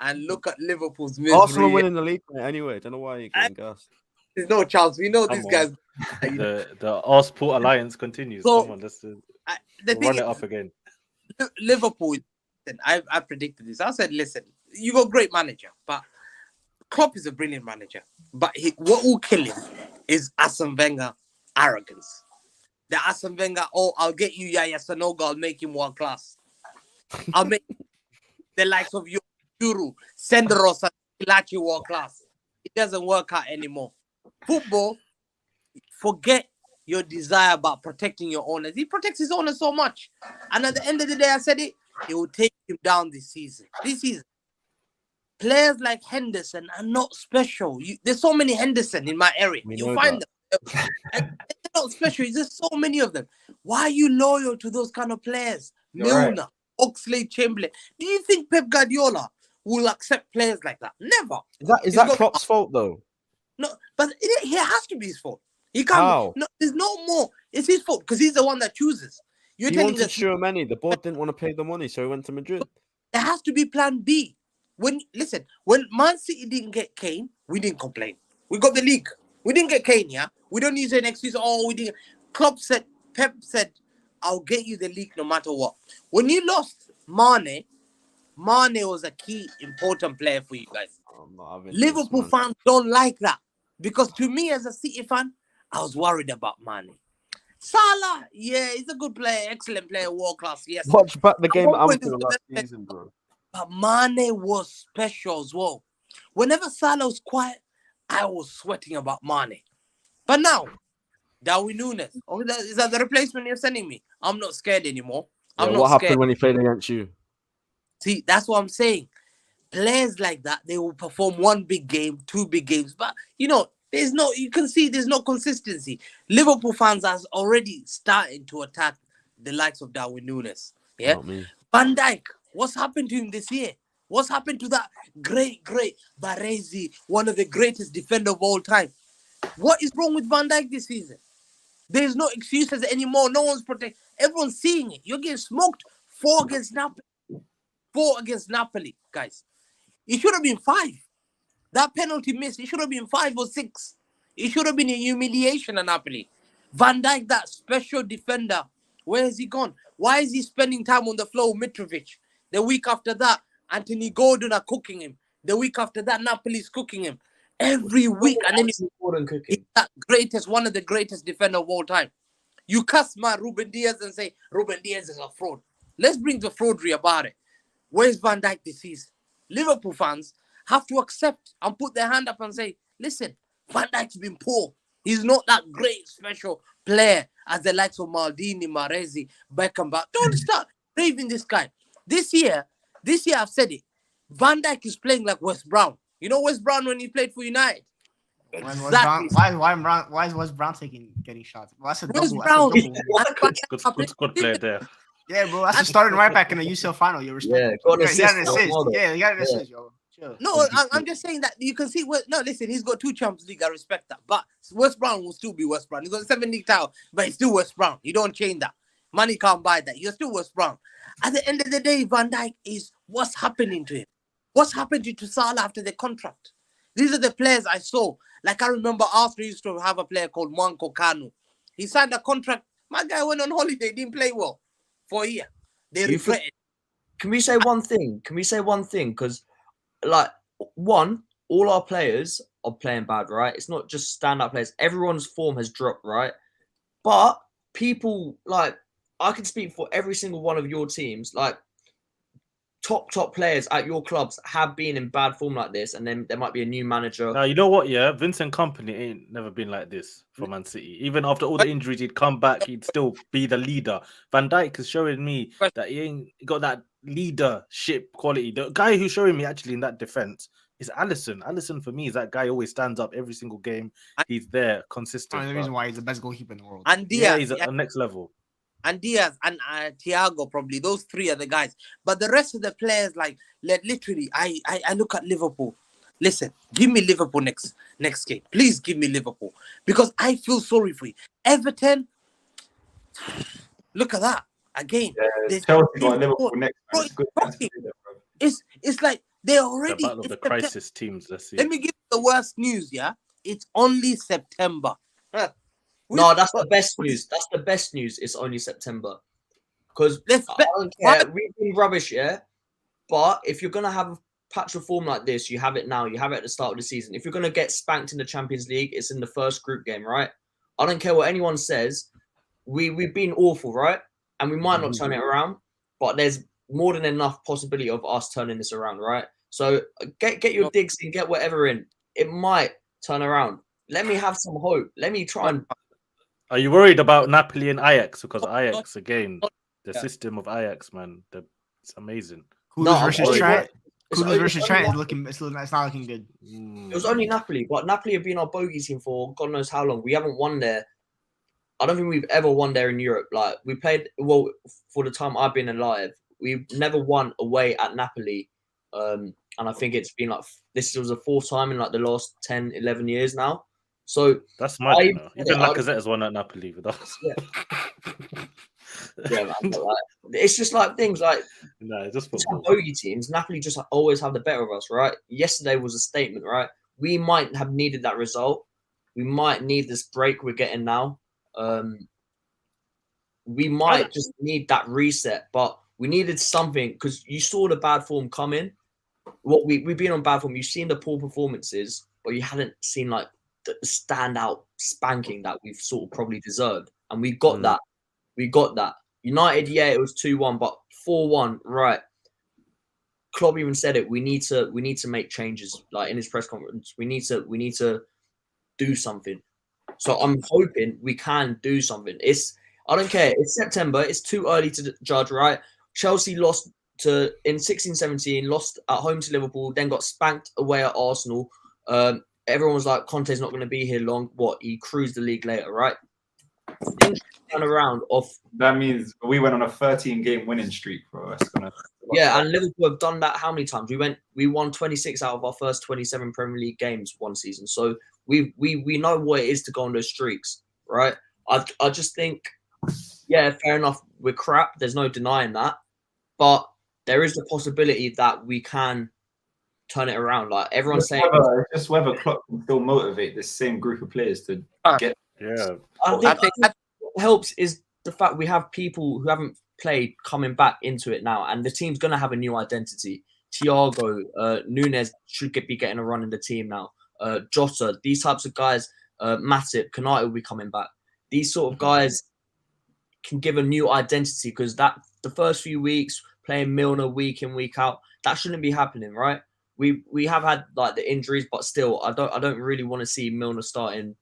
Speaker 6: and look at Liverpool's misery.
Speaker 3: Arsenal winning the league anyway. Don't know why you're getting gassed.
Speaker 6: There's no chance. We know these guys.
Speaker 4: The Arsenal Alliance continues.
Speaker 6: So,
Speaker 4: come on, let's run it up again.
Speaker 6: Liverpool. I predicted this. I said, listen, you got a great manager, but Klopp is a brilliant manager, but what will kill him is Arsene Wenger arrogance. The Arsene Wenger, I'll get you Yaya Sanogo, I'll make him world class. I'll make the likes of Yuru, Senderos, and Ilachi world class. It doesn't work out anymore. Football, forget your desire about protecting your owners. He protects his owners so much. And at the end of the day, I said it will take him down this season. Players like Henderson are not special. There's so many Henderson in my area. You find them. And they're not special. There's just so many of them. Why are you loyal to those kind of players? Milner, right. Oxlade, Chamberlain. Do you think Pep Guardiola will accept players like that? Never.
Speaker 3: Is that Klopp's fault, though?
Speaker 6: No, but it has to be his fault. He can't.
Speaker 3: How?
Speaker 6: No, there's no more. It's his fault because he's the one that chooses.
Speaker 3: He wanted Tchouaméni. The board didn't want to pay the money, so he went to Madrid.
Speaker 6: There has to be plan B. When Man City didn't get Kane, we didn't complain. We got the league. We didn't get Kane, yeah? We don't use an excuse, we didn't. Pep said, I'll get you the league no matter what. When you lost Mane was a key, important player for you guys. Liverpool fans don't like that. Because to me, as a City fan, I was worried about Mane. Salah, yeah, he's a good player, excellent player, world class, yes.
Speaker 3: Watch back the game at Anfield last season, bro.
Speaker 6: But Mane was special as well. Whenever Salah was quiet, I was sweating about Mane. But now, Darwin Núñez, is that the replacement you're sending me? I'm not scared anymore.
Speaker 3: What happened when he played against you?
Speaker 6: See, that's what I'm saying. Players like that, they will perform one big game, two big games. But, you can see there's no consistency. Liverpool fans are already starting to attack the likes of Darwin Núñez. Yeah? Van Dijk, what's happened to him this year? What's happened to that great Baresi, one of the greatest defenders of all time? What is wrong with Van Dijk this season? There's no excuses anymore. No one's protecting. Everyone's seeing it. You're getting smoked 4 against Napoli. 4 against Napoli, guys. It should have been 5. That penalty missed. It should have been 5 or 6. It should have been a humiliation at Napoli. Van Dijk, that special defender, where has he gone? Why is he spending time on the floor with Mitrovic? The week after that, Anthony Gordon are cooking him. The week after that, Napoli's cooking him. Every week. And then he's that one of the greatest defender of all time. You cuss my Ruben Diaz and say, Ruben Diaz is a fraud. Let's bring the fraudery about it. Where's Van Dijk this season? Liverpool fans have to accept and put their hand up and say, listen, Van Dijk's been poor. He's not that great special player as the likes of Maldini, Maresi, Beckenbauer. Don't start raving this guy. This year I've said it. Van Dijk is playing like West Brown. You know West Brown when he played for United?
Speaker 5: Exactly. Why is West Brown getting shots? Well, that's a
Speaker 6: West
Speaker 5: double.
Speaker 6: Brown.
Speaker 4: Good player there.
Speaker 5: Yeah, bro. That's a starting right back in the UCL final. You respect.
Speaker 1: Yeah, got an assist.
Speaker 5: Yeah, you got an assist, yo. Chill.
Speaker 6: No, I'm just saying that you can see. Listen, he's got 2 Champions League. I respect that. But West Brown will still be West Brown. He's got a 7 league title, but he's still West Brown. You don't change that. Money can't buy that. You're still West Brown. At the end of the day, Van Dijk is what's happening to him. What's happened to Salah after the contract? These are the players I saw. Like I remember Arsenal used to have a player called Mwanko Kanu. He signed a contract. My guy went on holiday, didn't play well for a year. They regretted.
Speaker 1: Can we say one thing? Because, all our players are playing bad, right? It's not just stand-up players. Everyone's form has dropped, right? But people, I can speak for every single one of your teams, top players at your clubs have been in bad form like this, and then there might be a new manager.
Speaker 4: Now, you know what? Yeah, Vincent Kompany ain't never been like this for Man City. Even after all the injuries, he'd come back, he'd still be the leader. Van Dijk is showing me that he ain't got that leadership quality. The guy who's showing me actually in that defense is Alisson. Alisson for me is that guy who always stands up every single game. He's there, consistent.
Speaker 5: The reason why he's the best goalkeeper in the world.
Speaker 6: And Diaz,
Speaker 4: yeah, he's at the next level.
Speaker 6: And Diaz and Thiago, probably those 3 are the guys. But the rest of the players, literally, I look at Liverpool. Listen, give me Liverpool next game. Please give me Liverpool, because I feel sorry for you. Everton, look at that again.
Speaker 7: Yeah, Chelsea got Liverpool next.
Speaker 6: It's like they're already
Speaker 4: the battle of the crisis teams. Let's see.
Speaker 6: Let me give you the worst news. Yeah, it's only September.
Speaker 1: No, that's the best news. That's the best news. It's only September. Because I don't care. We've been rubbish, yeah? But if you're going to have patch of form like this, you have it now. You have it at the start of the season. If you're going to get spanked in the Champions League, it's in the first group game, right? I don't care what anyone says. We've been awful, right? And we might not turn it around, but there's more than enough possibility of us turning this around, right? So get your digs in, get whatever in. It might turn around. Let me have some hope. Let me try and...
Speaker 4: Are you worried about Napoli and Ajax? Because Ajax, again, the system of Ajax, man, it's amazing.
Speaker 5: Kudus versus Trent. Kudus versus Trent is looking. It's not looking good.
Speaker 1: It was only Napoli, but Napoli have been our bogey team for God knows how long. We haven't won there. I don't think we've ever won there in Europe. Like, we played, well, for the time I've been alive, we've never won away at Napoli. And I think it's been like, this was the fourth time in like the last 10, 11 years now. So
Speaker 4: that's mad, you know. Even Lacazette has won at Napoli with us.
Speaker 1: Yeah, man, like, it's just like things like
Speaker 4: just
Speaker 1: bogey teams. Napoli just always have the better of us, right? Yesterday was a statement, right? We might have needed that result. We might need this break we're getting now. We might just need that reset, but we needed something because you saw the bad form coming. What we've been on bad form. You've seen the poor performances, but you hadn't seen like the standout spanking that we've sort of probably deserved, and we got that. We got that. United, yeah, it was 2-1, but 4-1, right? Klopp even said it. We need to make changes. Like in his press conference, we need to do something. So I'm hoping we can do something. I don't care. It's September. It's too early to judge, right? Chelsea lost in 16-17, lost at home to Liverpool, then got spanked away at Arsenal. Everyone was like, Conte's not going to be here long. What? He cruised the league later, right? Things turn around off.
Speaker 7: That means we went on a 13-game winning streak, bro.
Speaker 1: Yeah, and Liverpool have done that how many times? We won 26 out of our first 27 Premier League games one season. So we know what it is to go on those streaks, right? I just think, yeah, fair enough, we're crap. There's no denying that. But there is the possibility that we can turn it around. Like everyone's saying,
Speaker 7: just whether Klopp can still motivate this same group of players to get.
Speaker 4: Yeah,
Speaker 1: I think what helps is the fact we have people who haven't played coming back into it now, and the team's gonna have a new identity. Thiago, Nunes should be getting a run in the team now. Jota, these types of guys, Matip, Khanage will be coming back. These sort of guys can give a new identity because the first few weeks playing Milner week in week out, that shouldn't be happening, right? We have had like the injuries, but still, I don't really want to see Milner starting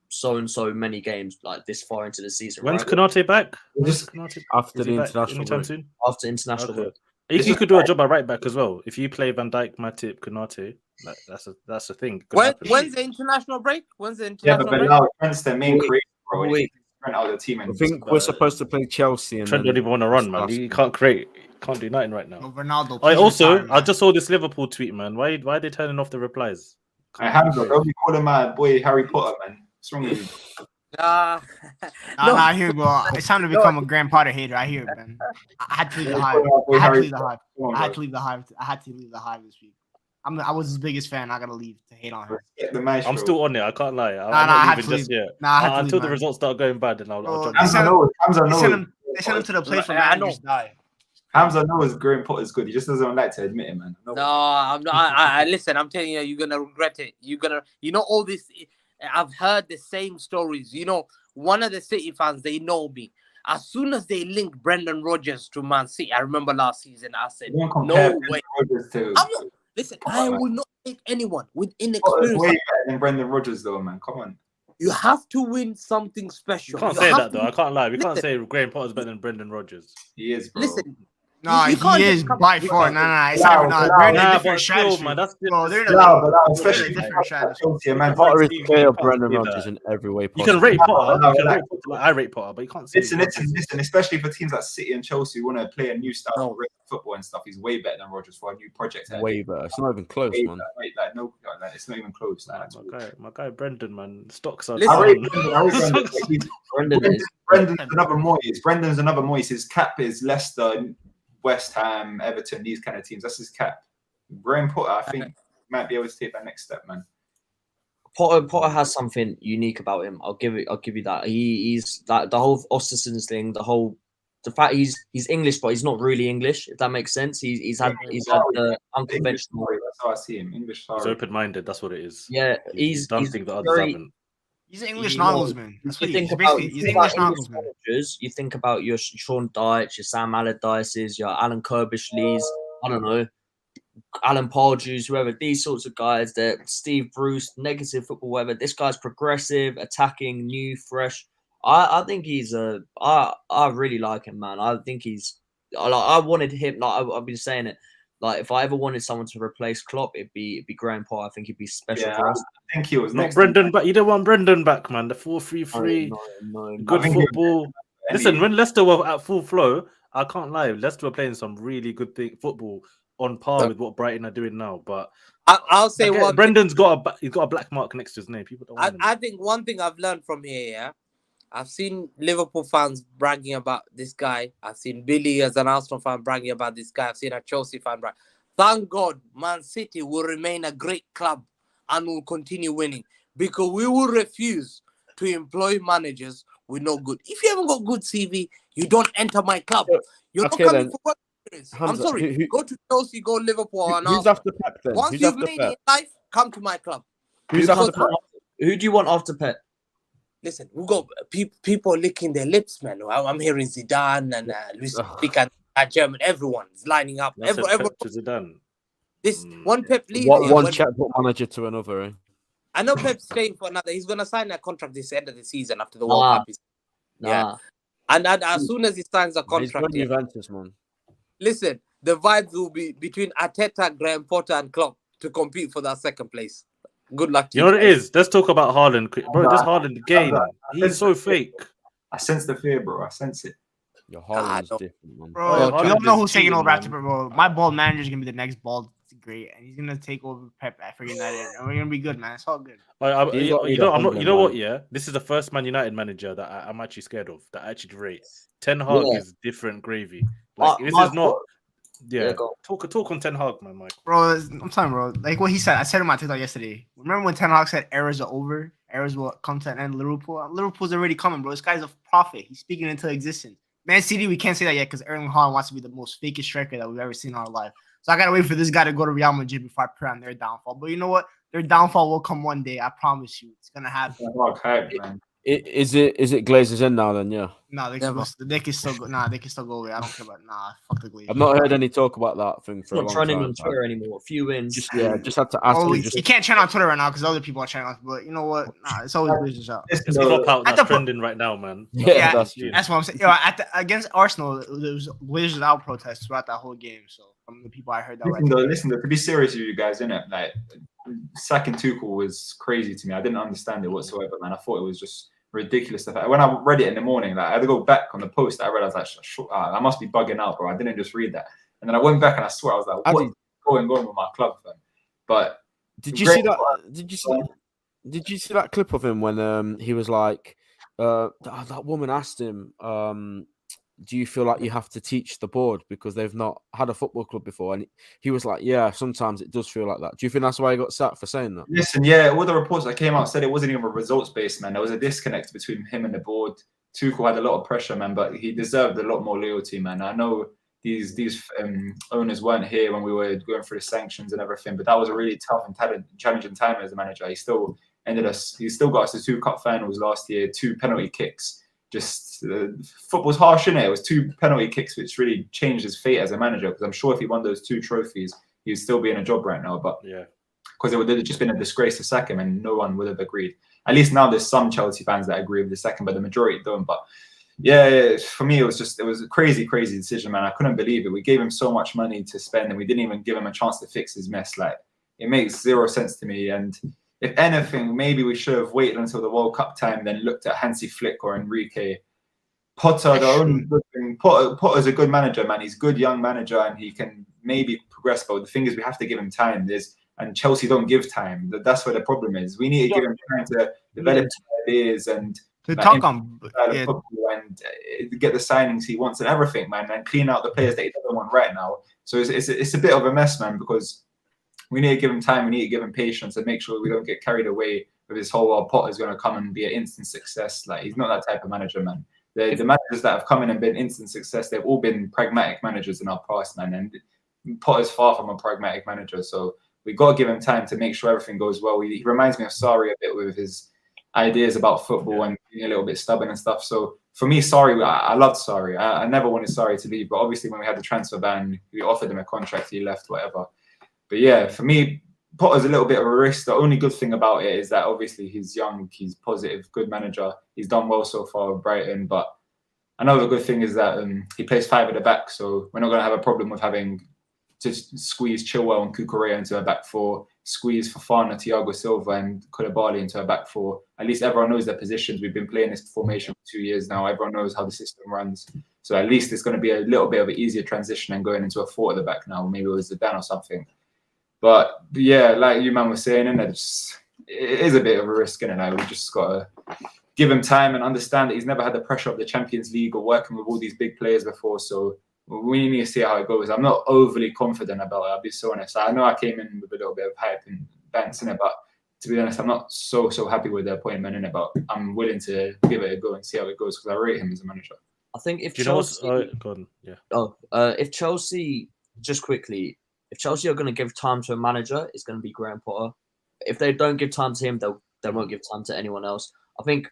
Speaker 1: so and so many games like this far into the season.
Speaker 4: When's
Speaker 1: right?
Speaker 4: Khanage back?
Speaker 3: After the international break.
Speaker 4: Soon?
Speaker 1: After international break.
Speaker 4: You could do a job at right back as well. If you play Van Dijk, Matip, Khanage, that's a thing.
Speaker 6: When's the international break?
Speaker 7: Yeah, but now Trent's the main creator, bro. Trent out of the team.
Speaker 3: I think we're supposed to play Chelsea. And
Speaker 4: Trent don't even want to run, man. He can't create. Can't do nothing right now.
Speaker 5: No, Ronaldo.
Speaker 4: I just saw this Liverpool tweet, man. Why are they turning off the replies?
Speaker 7: Hamza, don't be calling my boy Harry Potter, man. What's wrong with you?
Speaker 5: Nah, I hear, bro. It's time to become a Grand Potter hater. I hear it, man. I had to leave the hive. I had to leave the hive this week. I was his biggest fan. I gotta leave to hate on her.
Speaker 4: I'm still on it. I can't lie. I'm
Speaker 5: not
Speaker 4: leaving just yet.
Speaker 5: Until
Speaker 4: the results start going bad, then I'll jump.
Speaker 5: They sent him to the place where managers die.
Speaker 7: Hamza knows Graham Potter's good. He just doesn't like to admit it, man.
Speaker 6: No, I'm not. Listen, I'm telling you, you're gonna regret it. All this. I've heard the same stories. One of the City fans, they know me. As soon as they linked Brendan Rodgers to Man City, I remember last season, I said, no way. Listen, I will not take anyone with inexperience.
Speaker 7: Way better than Brendan Rodgers, though, man. Come on.
Speaker 6: You have to win something special.
Speaker 4: You can't say that, though. I can't lie. We can't say Graham Potter's better than Brendan Rodgers.
Speaker 7: He is, bro.
Speaker 6: Listen.
Speaker 5: No, he is by far. No. It's they're in a different strategy.
Speaker 4: Man, that's
Speaker 5: they're in
Speaker 7: especially
Speaker 5: different strategy.
Speaker 3: Potter is clear of Brendan Rodgers in every way possible.
Speaker 4: You can rate Potter. I rate Potter, but you can't say.
Speaker 7: Listen. Especially for teams like City and Chelsea who want to play a new style of football and stuff, he's way better than Rodgers for a new project.
Speaker 3: Way better. It's not even close, man.
Speaker 7: It's not even close.
Speaker 4: My guy, Brendan, man, stocks are.
Speaker 7: Brendan's another Moyes. Brendan's another Moyes. His cap is Leicester, West Ham, Everton, these kind of teams. That's his cap. Graham Potter, I think, might be able to take that next step, man.
Speaker 1: Potter has something unique about him. I'll give you that. He's that the whole Osterson's thing, the whole the fact he's English, but he's not really English. If that makes sense, he's had the unconventional.
Speaker 7: That's how I see him. English.
Speaker 4: He's open-minded. That's what it is.
Speaker 1: Yeah,
Speaker 4: he's done things that others haven't.
Speaker 5: He's an English non-Englishman. That's what he's basically. He's
Speaker 1: English
Speaker 5: non-Englishman.
Speaker 1: You think about your Sean Dykes, your Sam Allardyces, your Alan Kirbishleys, I don't know, Alan Pardew's, whoever, these sorts of guys, that Steve Bruce, negative football, whatever. This guy's progressive, attacking, new, fresh. I think he's I really like him, man. I think I wanted him. Like I've been saying it. Like if I ever wanted someone to replace Klopp, it'd be Graham Potter. I think he'd be special for us.
Speaker 7: I think he was
Speaker 4: not Brendan back. You don't want Brendan back, man. The 4-3-3, good football. Listen, when Leicester were at full flow, I can't lie. Leicester were playing some really good football on par with what Brighton are doing now. But
Speaker 6: I'll say
Speaker 4: Brendan's got a black mark next to his name. People don't.
Speaker 6: I think one thing I've learned from here, yeah. I've seen Liverpool fans bragging about this guy. I've seen Billy as an Arsenal fan bragging about this guy. I've seen a Chelsea fan brag. Thank God Man City will remain a great club and will continue winning, because we will refuse to employ managers with no good. If you haven't got good CV, you don't enter my club. You're not coming for work. I'm sorry. Go to Chelsea, go Liverpool.
Speaker 3: Who's after Pep then?
Speaker 6: Once you've made it in life, come to my club.
Speaker 1: Who's after Pep? Who do you want after Pep?
Speaker 6: Listen, we got people licking their lips, man. I'm hearing Zidane and Luis Enrique and German. Everyone's lining up. Everyone.
Speaker 4: Zidane.
Speaker 6: This one Pep leaves.
Speaker 3: One checkbook manager to another. Eh?
Speaker 6: I know Pep's staying for another. He's gonna sign a contract this end of the season after the World Cup. Yeah, and as soon as he signs a contract,
Speaker 3: Juventus, man.
Speaker 6: Listen, the vibes will be between Arteta, Graham Potter, and Klopp to compete for that second place. Good luck to you.
Speaker 4: You know what it is? Let's talk about Haaland. Bro, this Haaland game, he's so fake.
Speaker 7: I sense the fear, bro. I sense it.
Speaker 3: Your Haaland's different, man.
Speaker 5: Bro, we don't know who's taking over after, bro. My bald manager is going to be the next bald. It's great. And he's going to take over Pep for United. And we're going to be good, man. It's all good.
Speaker 4: You know what, yeah? This is the first Man United manager that I'm actually scared of, that I actually rate. Ten Hag is different gravy. Like, this is not... Yeah, talk on Ten Hag, man, Mike.
Speaker 5: Bro, I'm telling you, bro. Like what he said, I said on my TikTok yesterday. Remember when Ten Hag said eras are over? Eras will come to an end. Liverpool. Liverpool's already coming, bro. This guy's a prophet. He's speaking into existence. Man City, we can't say that yet because Erling Haaland wants to be the most fakest striker that we've ever seen in our life. So I gotta wait for this guy to go to Real Madrid before I pray on their downfall. But you know what? Their downfall will come one day. I promise you, it's gonna happen.
Speaker 7: Okay, man.
Speaker 3: Is it Glazers in now then? Yeah.
Speaker 5: No, they can still go. Nah, they can still go away. I don't care about. Nah, fuck the Glazers.
Speaker 3: I've not heard any talk about that thing for a long time.
Speaker 1: Not trending on Twitter anymore. A few wins.
Speaker 3: Just had to ask.
Speaker 5: You can't trend on Twitter right now because other people are trending on. But you know what? Nah, it's always Glazers out.
Speaker 4: It's Klopp out. That's trending right now, man.
Speaker 5: Yeah, that's what I'm saying. Against Arsenal, there was Glazers out protests throughout that whole game. So from the people I heard that.
Speaker 7: Listen, to be serious with you guys, innit? Like sacking Tuchel was crazy to me. I didn't understand it whatsoever, man. I thought it was just ridiculous stuff. When I read it in the morning, like I had to go back on the post. I realized I must be bugging out, bro. I didn't just read that, and then I went back and I swear I was like, "What's going on with my club?" Fam? But
Speaker 3: did you see that? Did you see that clip of him when he was like, that woman asked him, "Do you feel like you have to teach the board because they've not had a football club before?" And he was like, "Yeah, sometimes it does feel like that." Do you think that's why he got sacked for saying that?
Speaker 7: Listen, yeah, all the reports that came out said it wasn't even results-based, man. There was a disconnect between him and the board. Tuchel had a lot of pressure, man, but he deserved a lot more loyalty, man. I know these owners weren't here when we were going through the sanctions and everything, but that was a really tough and challenging time as a manager. He still got us to 2 cup finals last year, 2 penalty kicks. Just football's harsh, innit? It was 2 penalty kicks, which really changed his fate as a manager. Because I'm sure if he won those 2 trophies, he'd still be in a job right now. But
Speaker 4: yeah,
Speaker 7: because it would have just been a disgrace to sack him, and no one would have agreed. At least now there's some Chelsea fans that agree with the second, but the majority don't. But yeah, for me, it was a crazy decision, man. I couldn't believe it. We gave him so much money to spend, and we didn't even give him a chance to fix his mess. Like, it makes zero sense to me. And if anything, maybe we should have waited until the World Cup time, then looked at Hansi Flick or Enrique. Potter, the only good thing, Potter's a good manager, man. He's a good young manager, and he can maybe progress. But the thing is, we have to give him time. And Chelsea don't give time. That's where the problem is. We need to give him time to develop ideas and
Speaker 5: to talk on
Speaker 7: football and get the signings he wants and everything, man, and clean out the players that he doesn't want right now. So it's a bit of a mess, man, because we need to give him time. We need to give him patience and make sure we don't get carried away with this whole Potter's going to come and be an instant success. Like, he's not that type of manager, man. The managers that have come in and been instant success, they've all been pragmatic managers in our past, man. And Potter's far from a pragmatic manager, so we've got to give him time to make sure everything goes well. He reminds me of Sarri a bit with his ideas about football and being a little bit stubborn and stuff. So for me, Sarri, I loved Sarri. I never wanted Sarri to leave, but obviously when we had the transfer ban, we offered him a contract, he left, whatever. But yeah, for me, Potter's a little bit of a risk. The only good thing about it is that obviously he's young, he's positive, good manager. He's done well so far with Brighton. But another good thing is that he plays 5 at the back, so we're not going to have a problem with having to squeeze Chilwell and Kukurea into a back 4, squeeze Fofana, Thiago Silva and Koulibaly into a back 4. At least everyone knows their positions. We've been playing this formation for 2 years now. Everyone knows how the system runs. So at least it's going to be a little bit of an easier transition than going into a 4 at the back now. Maybe it was Zidane or something. But yeah, like you man was saying, and it is a bit of a risk, isn't it? We just got to give him time and understand that he's never had the pressure of the Champions League or working with all these big players before. So we need to see how it goes. I'm not overly confident about it, I'll be so honest. I know I came in with a little bit of hype and bants in it, but to be honest, I'm not so happy with the appointment in it, but I'm willing to give it a go and see how it goes because I rate him as a manager.
Speaker 1: I think if if Chelsea, just quickly, if Chelsea are going to give time to a manager, it's going to be Graham Potter. If they don't give time to him, they won't give time to anyone else. I think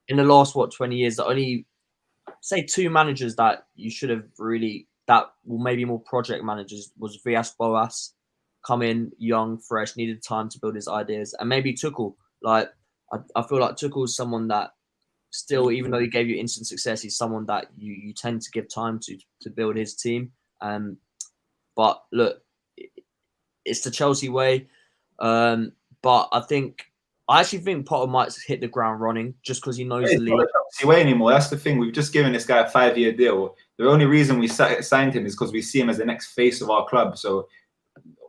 Speaker 1: in the last 20 years, the only say 2 managers that you should have really that were maybe more project managers was Villas-Boas, come in young, fresh, needed time to build his ideas, and maybe Tuchel. Like I feel like Tuchel is someone that still, even though he gave you instant success, he's someone that you tend to give time to build his team. But look, it's the Chelsea way. But I actually think Potter might hit the ground running just because he knows the league.
Speaker 7: It's not the Chelsea way anymore. That's the thing. We've just given this guy a 5-year deal. The only reason we signed him is because we see him as the next face of our club. So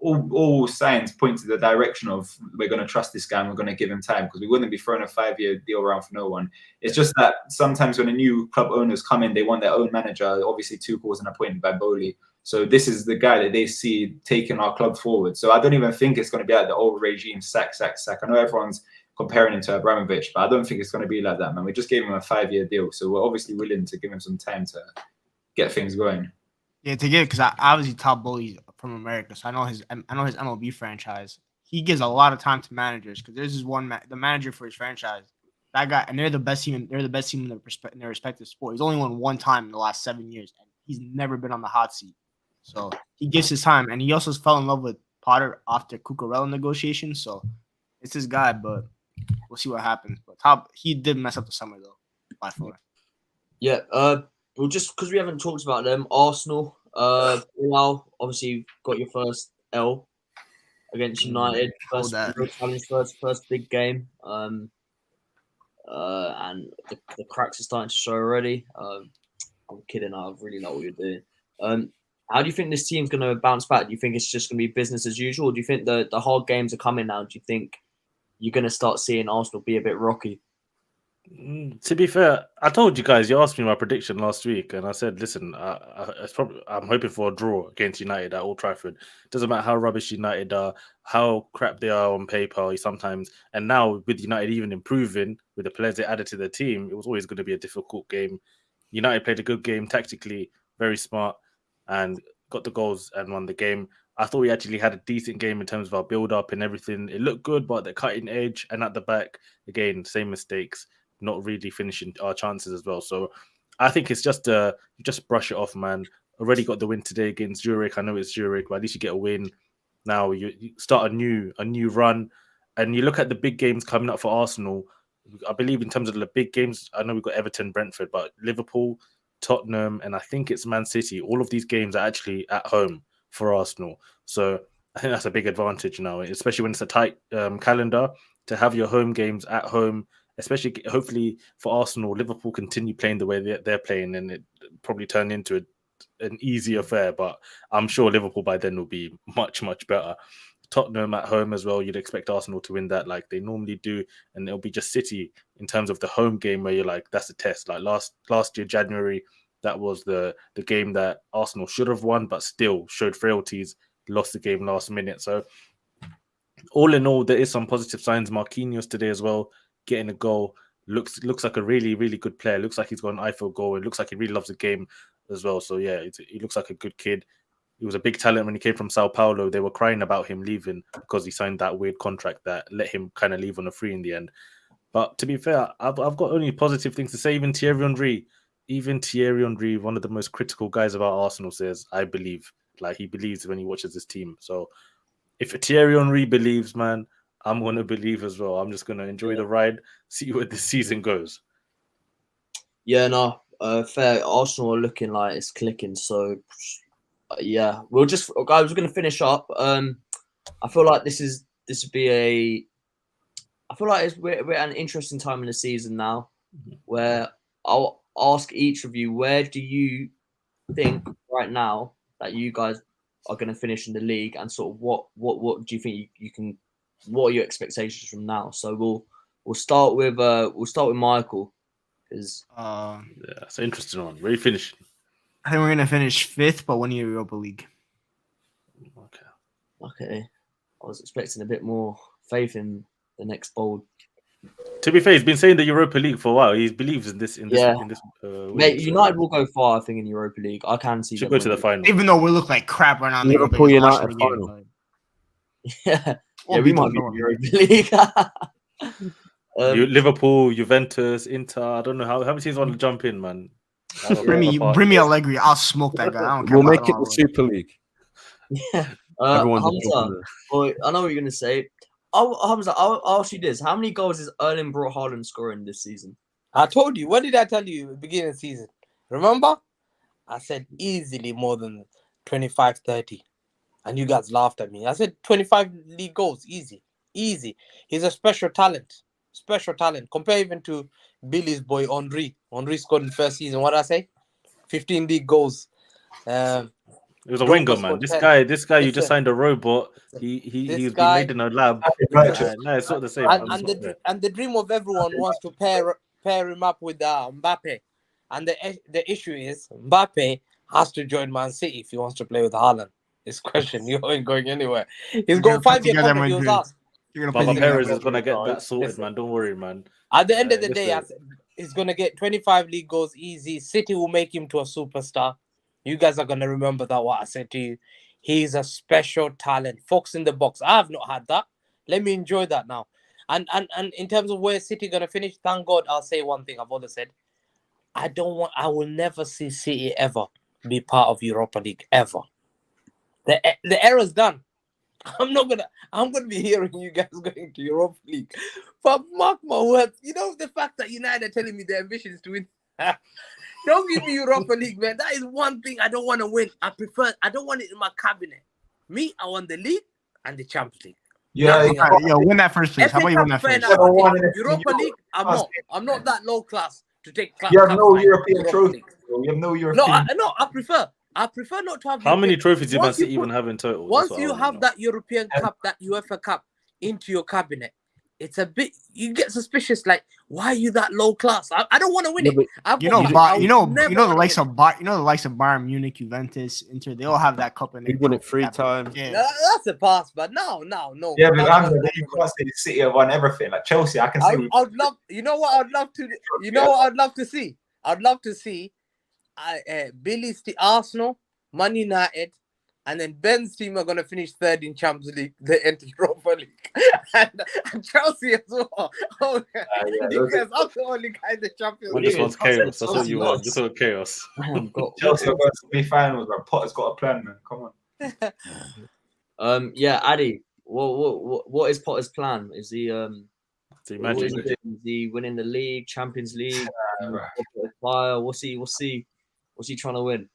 Speaker 7: all signs point to the direction of we're going to trust this guy and we're going to give him time because we wouldn't be throwing a 5-year deal around for no one. It's just that sometimes when a new club owners come in, they want their own manager. Obviously, Tuchel wasn't appointed by Bowley. So this is the guy that they see taking our club forward. So I don't even think it's going to be like the old regime, sack. I know everyone's comparing him to Abramovich, but I don't think it's going to be like that, man. We just gave him a 5-year deal. So we're obviously willing to give him some time to get things going.
Speaker 5: Yeah, because I obviously top Bowley from America, so I know his MLB franchise. He gives a lot of time to managers because there's this one the manager for his franchise. That guy, and they're the best team. They're the best team in their respective sport. He's only won 1 time in the last 7 years, and he's never been on the hot seat. So he gives his time, and he also fell in love with Potter after Cucurella negotiations. So it's his guy, but we'll see what happens. But he did mess up the summer though, by far.
Speaker 1: Yeah. Well, just because we haven't talked about them, Arsenal. BILAL obviously got your first L against United. First challenge, first big game. And the cracks are starting to show already. I'm kidding. I really know what you're doing. How do you think this team's going to bounce back? Do you think it's just going to be business as usual? Or do you think the hard games are coming now? Do you think you're going to start seeing Arsenal be a bit rocky?
Speaker 4: To be fair, I told you guys, you asked me my prediction last week, and I said, listen, I'm hoping for a draw against United at Old Trafford. Doesn't matter how rubbish United are, how crap they are on paper sometimes. And now with United even improving, with the players they added to their team, it was always going to be a difficult game. United played a good game tactically, very smart, and got the goals and won the game. I thought we actually had a decent game in terms of our build-up and everything. It looked good, but the cutting edge and at the back, again, same mistakes, not really finishing our chances as well. So I think it's just you just brush it off, man. Already got the win today against Zurich. I know it's Zurich, but at least you get a win. Now you start a new run, and you look at the big games coming up for Arsenal. I believe in terms of the big games, I know we've got Everton, Brentford, but Liverpool, Tottenham, and I think it's Man City. All of these games are actually at home for Arsenal. So I think that's a big advantage now, especially when it's a tight calendar, to have your home games at home, especially hopefully for Arsenal. Liverpool continue playing the way they're playing, and it probably turn into an easy affair, but I'm sure Liverpool by then will be much, much better. Tottenham at home as well, you'd expect Arsenal to win that like they normally do, and it'll be just City in terms of the home game where you're like, that's a test. Like last year, January, that was the game that Arsenal should have won, but still showed frailties, lost the game last minute. So all in all, there is some positive signs. Marquinhos today as well, getting a goal. looks like a really, really good player. Looks like he's got an Eiffel goal. It looks like he really loves the game as well. So yeah, he looks like a good kid. He was a big talent when he came from Sao Paulo. They were crying about him leaving because he signed that weird contract that let him kind of leave on a free in the end. But to be fair, I've got only positive things to say. Even Thierry Henry, one of the most critical guys about Arsenal, says, I believe. Like, he believes when he watches his team. So if Thierry Henry believes, man, I'm going to believe as well. I'm just going to enjoy the ride, see where this season goes.
Speaker 1: Yeah, no, fair. Arsenal are looking like it's clicking. So, yeah, we're going to finish up. I feel like we're at an interesting time in the season now, where I'll ask each of you, where do you think right now that you guys are going to finish in the league, and sort of what do you think you can? What are your expectations from now? So we'll start with Michael, because
Speaker 5: Yeah,
Speaker 4: it's an interesting one. Where are you finishing?
Speaker 5: I think we're gonna finish 5th, but winning Europa League.
Speaker 1: Okay. I was expecting a bit more faith in the next bold.
Speaker 4: To be fair, he's been saying the Europa League for a while. He believes in this.
Speaker 1: Mate, United will go far, I think, in Europa League. I can see.
Speaker 4: Should go to the final,
Speaker 5: even though we look like crap right now.
Speaker 3: Liverpool United final.
Speaker 1: Yeah, we might be in Europa League.
Speaker 4: Liverpool, Juventus, Inter. I don't know how many teams want to jump in, man.
Speaker 5: Bring me Allegri. I'll smoke that guy. I don't care.
Speaker 3: We'll make it the Super League.
Speaker 1: Yeah. Hamza, I know what you're gonna say. Hamza, I'll ask you this: how many goals is Erling Braut Haaland scoring this season?
Speaker 6: I told you. What did I tell you at the beginning of the season? Remember? I said easily more than 25, 30. And you guys laughed at me. I said 25 league goals. Easy. He's a special talent. Compare even to Billy's boy, Henry. Henry scored in the first season. What did I say? 15 league goals.
Speaker 4: It was a winger, man. This guy, you just signed a robot. He's been made in a lab. No, it's not the same.
Speaker 6: And the dream of everyone wants to pair him up with Mbappe. And the issue is Mbappe has to join Man City if he wants to play with Haaland. This question, you ain't going anywhere. He's got 5-year contract. He was asked.
Speaker 4: Baba Perez is gonna get that sorted, man. Don't worry, man.
Speaker 6: At the end of the day, he's gonna get 25 league goals easy. City will make him to a superstar. You guys are going to remember that, what I said to you. He's a special talent. Fox in the box. I have not had that. Let me enjoy that now. And in terms of where City going to finish, thank God, I'll say one thing I've always said. I will never see City ever be part of Europa League, ever. The era's done. I'm going to be hearing you guys going to Europa League. But mark my words, the fact that United are telling me their ambition is to win. Don't give me Europa League, man. That is one thing I don't want to win. I don't want it in my cabinet. Me, I want the league and the Champions League.
Speaker 5: Win that first, please. How about you win that first?
Speaker 6: Europa League, I'm not that low class to take.
Speaker 7: You have no European trophy. You have no European.
Speaker 6: No, I prefer not to have.
Speaker 4: How many trophies did Man City even have in total?
Speaker 6: Once you have that European Cup, that UEFA Cup into your cabinet, it's a bit. You get suspicious. Like, why are you that low class? I don't want to win it.
Speaker 5: The likes of Bayern Munich, Juventus, Inter. They all have that cup in it.
Speaker 3: They won it 3 times.
Speaker 6: Yeah. That's a pass, but no.
Speaker 7: Yeah, but you can't say the City have won everything. Like Chelsea, I can see.
Speaker 6: I'd love. You know what I'd love to. You know what I'd love to see. I'd love to see. Billy's Arsenal, Man United. And then Ben's team are going to finish 3rd in Champions League. They enter Europa League. and Chelsea as well. Because I'm the only guy in the Champions League.
Speaker 4: We just want chaos. That's what you want. Just want chaos.
Speaker 7: Chelsea are going to be finals, but Potter's got a plan, man. Come
Speaker 1: on. Yeah, Addy. What is Potter's plan? Is he is he winning the league, Champions League? What's he trying to win?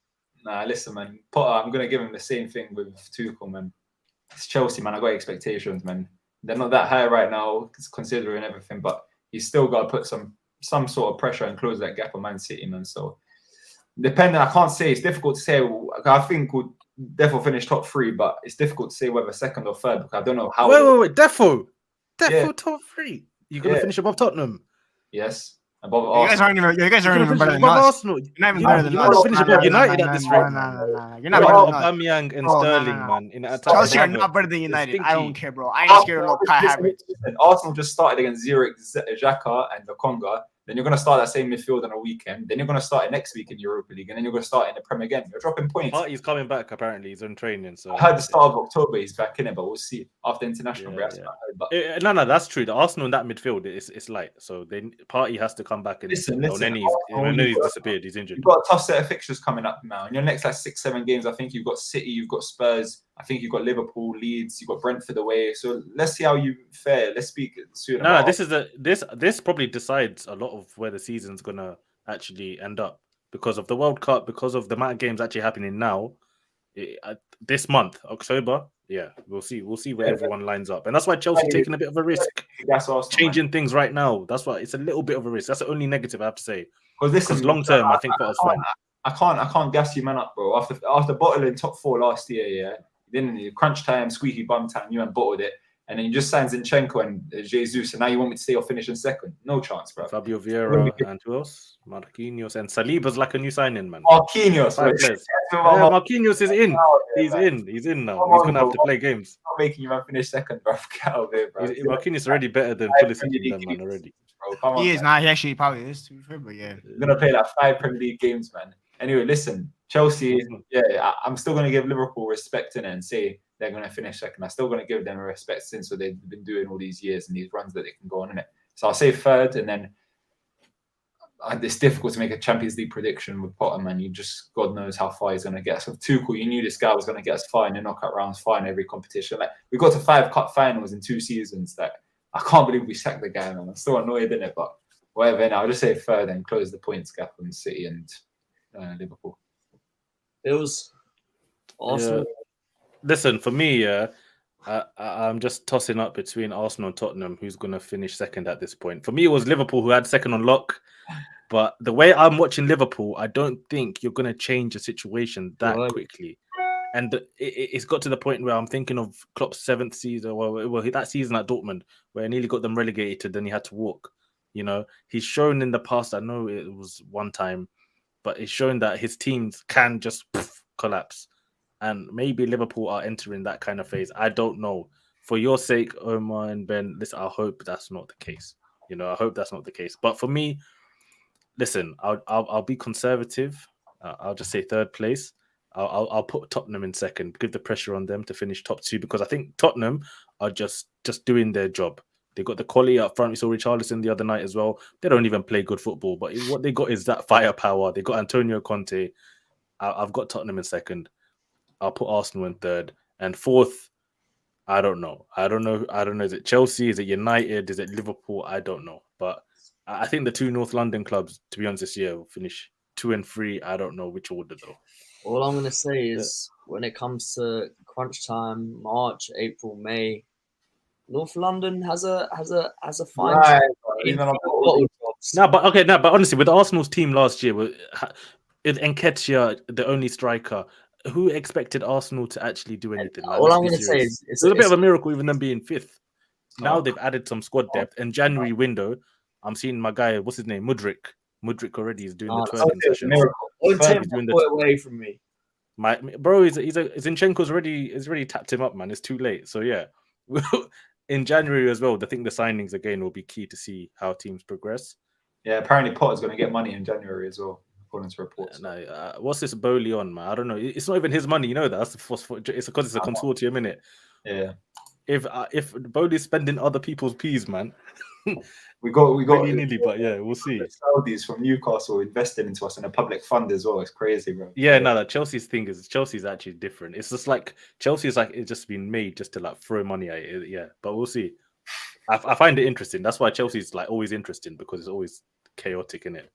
Speaker 7: Nah, listen, man. Potter, I'm going to give him the same thing with Tuchel, man. It's Chelsea, man. I got expectations, man. They're not that high right now, considering everything, but he's still got to put some sort of pressure and close that gap on Man City, man. So, I can't say. It's difficult to say. I think we'll definitely finish top 3, but it's difficult to say whether 2nd or 3rd, because I don't know how.
Speaker 4: Wait. Defo top 3. You're going to finish above Tottenham?
Speaker 7: Yes. above
Speaker 5: You guys
Speaker 7: Arsenal.
Speaker 5: aren't even better than
Speaker 4: above
Speaker 5: us.
Speaker 4: Arsenal.
Speaker 5: You're not even
Speaker 4: You
Speaker 5: better than
Speaker 4: might not
Speaker 5: us.
Speaker 4: finish
Speaker 5: Nah,
Speaker 4: above
Speaker 5: nah,
Speaker 4: United
Speaker 5: nah,
Speaker 4: at this
Speaker 5: nah,
Speaker 4: rate,
Speaker 5: nah,
Speaker 4: man.
Speaker 5: nah, nah. You're
Speaker 4: You
Speaker 5: not
Speaker 4: got
Speaker 5: better than us.
Speaker 4: Aubameyang and
Speaker 5: Bro,
Speaker 4: Sterling,
Speaker 5: nah.
Speaker 4: man. In attack,
Speaker 5: Chelsea are
Speaker 4: brother.
Speaker 5: not better than
Speaker 4: They're
Speaker 5: United. I don't
Speaker 4: stinky.
Speaker 5: care, bro. I ain't scared of no Kai Havertz.
Speaker 7: Listen, Arsenal just started against Zurich, Xhaka, and the Conga. Then you're going to start that same midfield on a weekend. Then you're going to start it next week in Europa League, and then you're going to start in the Prem again. You're dropping points.
Speaker 4: Party's coming back. Apparently, he's on training. So
Speaker 7: I heard the start of October he's back in it, but we'll see after international break.
Speaker 4: No, that's true. The Arsenal in that midfield it's light. So Party has to come back and
Speaker 7: Listen,
Speaker 4: he's disappeared. He's injured.
Speaker 7: You've got a tough set of fixtures coming up now. In your next 6-7 games, I think you've got City, you've got Spurs, I think you've got Liverpool, Leeds, you've got Brentford away. So let's see how you fare. Let's speak soon.
Speaker 4: No, this probably decides a lot of where the season's gonna actually end up because of the World Cup, because of the amount of games actually happening now. This month, October, we'll see where everyone lines up, and that's why Chelsea taking a bit of a risk, changing things right now. That's why it's a little bit of a risk. That's the only negative I have to say. Because long term, I think Potter's fine.
Speaker 7: I can't gas you man up, bro. After bottling top 4 last year, then crunch time, squeaky bum time, you and bottled it, and then you just signed Zinchenko and Jesus, and now you want me to say you're finishing second? No chance, bro.
Speaker 4: Fabio Vieira and who else? Marquinhos and Saliba's like a new signing, man.
Speaker 7: Marquinhos,
Speaker 4: Marquinhos is in. He's in now. He's gonna have to play games.
Speaker 7: Not making you man finish second, bro. Get out of here, bro.
Speaker 4: Marquinhos already better than Pulisic in them, man. Already.
Speaker 7: Bro, come on,
Speaker 5: he is not. He actually probably is, to be fair, but yeah.
Speaker 7: He's gonna play like 5 Premier League games, man. Anyway, listen, Chelsea. I'm still gonna give Liverpool respect in it and say they're gonna finish second. I'm still gonna give them a respect since what they've been doing all these years and these runs that they can go on in it. So I'll say third, and then it's difficult to make a Champions League prediction with Potter, man. You just God knows how far he's gonna get us. With Tuchel, you knew this guy was gonna get us far in the knockout rounds, far in every competition. Like we got to 5 cup finals in 2 seasons. Like I can't believe we sacked the guy, man. I'm still annoyed in it, but whatever. And I'll just say third and close the points gap on City and Liverpool.
Speaker 1: It was Arsenal.
Speaker 4: Yeah. Listen, for me, I'm just tossing up between Arsenal and Tottenham, who's going to finish second at this point. For me, it was Liverpool who had second on lock. But the way I'm watching Liverpool, I don't think you're going to change the situation that quickly. And it's got to the point where I'm thinking of Klopp's 7th season, well, that season at Dortmund, where he nearly got them relegated, then he had to walk. You know, he's shown in the past, I know it was one time, but it's shown that his teams can just collapse. And maybe Liverpool are entering that kind of phase. I don't know. For your sake, Omar and Ben, listen, I hope that's not the case. You know, I hope that's not the case. But for me, listen, I'll be conservative. I'll just say third place. I'll put Tottenham in second, give the pressure on them to finish top 2, because I think Tottenham are just doing their job. They got the quality up front. We saw Richarlison the other night as well. They don't even play good football, but what they got is that firepower. They got Antonio Conte. I've got Tottenham in second. I'll put Arsenal in third. And fourth, I don't know. Is it Chelsea? Is it United? Is it Liverpool? I don't know. But I think the 2 North London clubs, to be honest, this year will finish 2 and 3. I don't know which order though.
Speaker 1: All I'm gonna say is when it comes to crunch time, March, April, May, North London has a fine.
Speaker 7: Right,
Speaker 4: but honestly, with Arsenal's team last year, with Nketiah, the only striker, who expected Arsenal to actually do anything? Like,
Speaker 1: all I'm going to say is
Speaker 4: it's a bit of a miracle, even them being 5th. Now they've added some squad depth. In January window, I'm seeing my guy, what's his name, Mudryk. Mudryk already is doing the twerking sessions.
Speaker 1: Don't take away from me.
Speaker 4: Zinchenko's already tapped him up, man. It's too late. So yeah, in January as well, I think the signings again will be key to see how teams progress.
Speaker 7: Yeah, apparently Potter's going to get money in January as well, according to reports.
Speaker 4: What's this Bowley on, man? I don't know. It's not even his money, you know that. It's because it's a consortium, innit?
Speaker 7: Yeah.
Speaker 4: If Bowley's spending other people's peas, man.
Speaker 7: we got
Speaker 4: nearly, but yeah, we'll see.
Speaker 7: Saudis from Newcastle invested into us in a public fund as well. It's crazy, bro.
Speaker 4: Yeah, no, that Chelsea's actually different. It's just like Chelsea's like it's just been made just to like throw money at it. Yeah, but we'll see. I find it interesting. That's why Chelsea's like always interesting, because it's always chaotic in it.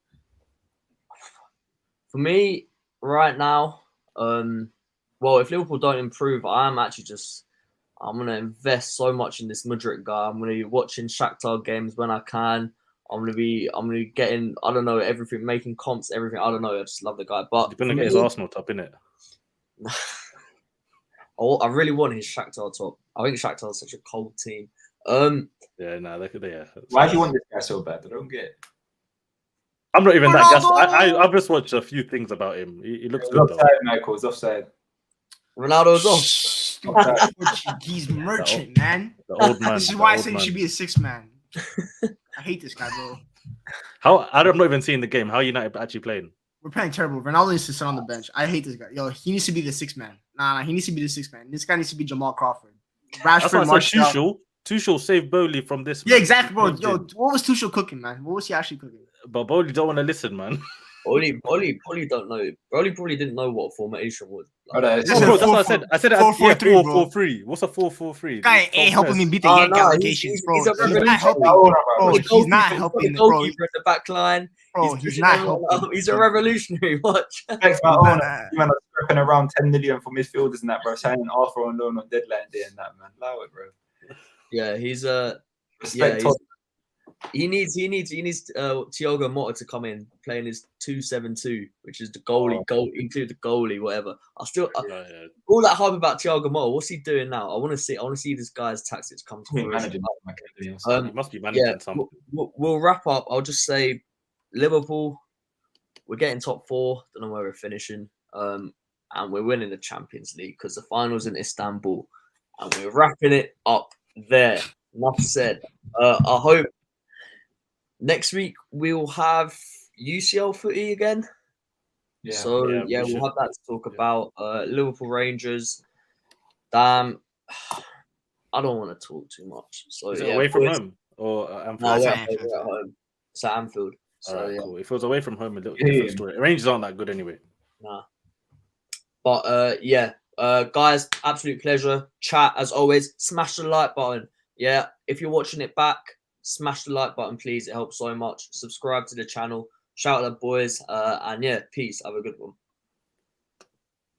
Speaker 1: For me, right now, well, if Liverpool don't improve, I'm going to invest so much in this Mudryk guy. I'm going to be watching Shakhtar games when I can. I'm going to be getting, I don't know, everything, making comps, everything. I don't know. I just love the guy. But
Speaker 4: you're going to get his Arsenal top, innit?
Speaker 1: I really want his Shakhtar top. I think Shakhtar is such a cold team.
Speaker 7: Why do you want this guy so bad? I don't get it.
Speaker 4: I'm not even that gassed.
Speaker 5: Ronaldo!
Speaker 4: I've just watched a few things about him. He looks
Speaker 7: It
Speaker 4: good
Speaker 7: was
Speaker 4: though.
Speaker 7: offside, Michael. It was offside.
Speaker 1: Ronaldo's off.
Speaker 5: Shh,
Speaker 7: Offside.
Speaker 5: He's merchant, man.
Speaker 4: The old man.
Speaker 5: This is
Speaker 4: the
Speaker 5: why I
Speaker 4: old
Speaker 5: said he
Speaker 4: man.
Speaker 5: should be a sixth man. I hate this guy, bro.
Speaker 4: I'm not even seeing the game. How are United actually playing?
Speaker 5: We're playing terrible. Ronaldo needs to sit on the bench. I hate this guy. Yo, he needs to be the sixth man. Nah, he needs to be the sixth man. This guy needs to be Jamal Crawford.
Speaker 4: That's
Speaker 5: Rashford,
Speaker 4: why I said
Speaker 5: Martial.
Speaker 4: Tuchel saved Bowley from this.
Speaker 5: Yeah,
Speaker 4: man.
Speaker 5: exactly, bro.
Speaker 4: He
Speaker 5: Yo,
Speaker 4: did.
Speaker 5: what was Tuchel cooking, man? What was he actually cooking?
Speaker 4: But Bowley don't want to listen, man.
Speaker 1: Oli don't know. Oli probably didn't know what formation was.
Speaker 7: Oh, no, it's-
Speaker 5: That's
Speaker 4: Bro,
Speaker 5: a
Speaker 4: that's what I said. I said
Speaker 5: 4-4-3, bro.
Speaker 4: 4-4-3. What's a 4-4-3?
Speaker 5: Guy ain't helping me beat the
Speaker 1: Oh,
Speaker 5: Yank
Speaker 1: no,
Speaker 5: allegations, bro.
Speaker 1: he's a
Speaker 5: He's not
Speaker 1: revolutionary.
Speaker 5: helping.
Speaker 7: Oh,
Speaker 5: Bro,
Speaker 7: no,
Speaker 5: he's not helping,
Speaker 1: The
Speaker 5: bro.
Speaker 1: goalkeeper in the back line.
Speaker 5: Bro, he's
Speaker 1: pushing
Speaker 5: not
Speaker 1: everyone
Speaker 5: helping.
Speaker 1: up. He's a revolutionary. Watch.
Speaker 7: Respect my own. You man are scrapping around 10 million for midfielders and that, bro. Signing Arthur on loan on deadline day and that, man. Allow it, bro.
Speaker 1: Yeah, he's a.
Speaker 7: Respect
Speaker 1: Yeah,
Speaker 7: Todd.
Speaker 1: he needs Thiago Motta to come in playing his 2-7-2, which is the goalie, include the goalie, whatever. All that hype about Thiago Motta, what's he doing now? I want to see this guy's tactics come to fruition.
Speaker 4: He must be managing something.
Speaker 1: We'll wrap up. I'll just say Liverpool, we're getting top 4. Don't know where we're finishing. And we're winning the Champions League because the final's in Istanbul. And we're wrapping it up there. Enough said. I hope next week we'll have UCL footy again.
Speaker 7: Yeah.
Speaker 1: So
Speaker 4: we
Speaker 1: we'll
Speaker 4: should.
Speaker 1: have that to talk about. Liverpool Rangers. Damn, I don't want to talk too much. So
Speaker 4: Is it away from home or Anfield?
Speaker 1: No,
Speaker 5: It's
Speaker 1: we're
Speaker 5: at
Speaker 1: at
Speaker 5: Anfield.
Speaker 1: home. It's at Anfield. So
Speaker 4: Alright,
Speaker 1: yeah,
Speaker 4: cool. If it was away from home, a little different story. Rangers aren't that good anyway.
Speaker 1: nah. But guys, absolute pleasure. Chat as always. Smash the like button. Yeah, if you're watching it back, smash the like button, please. It helps so much. Subscribe to the channel. Shout out to the boys. And yeah, peace. Have a good one.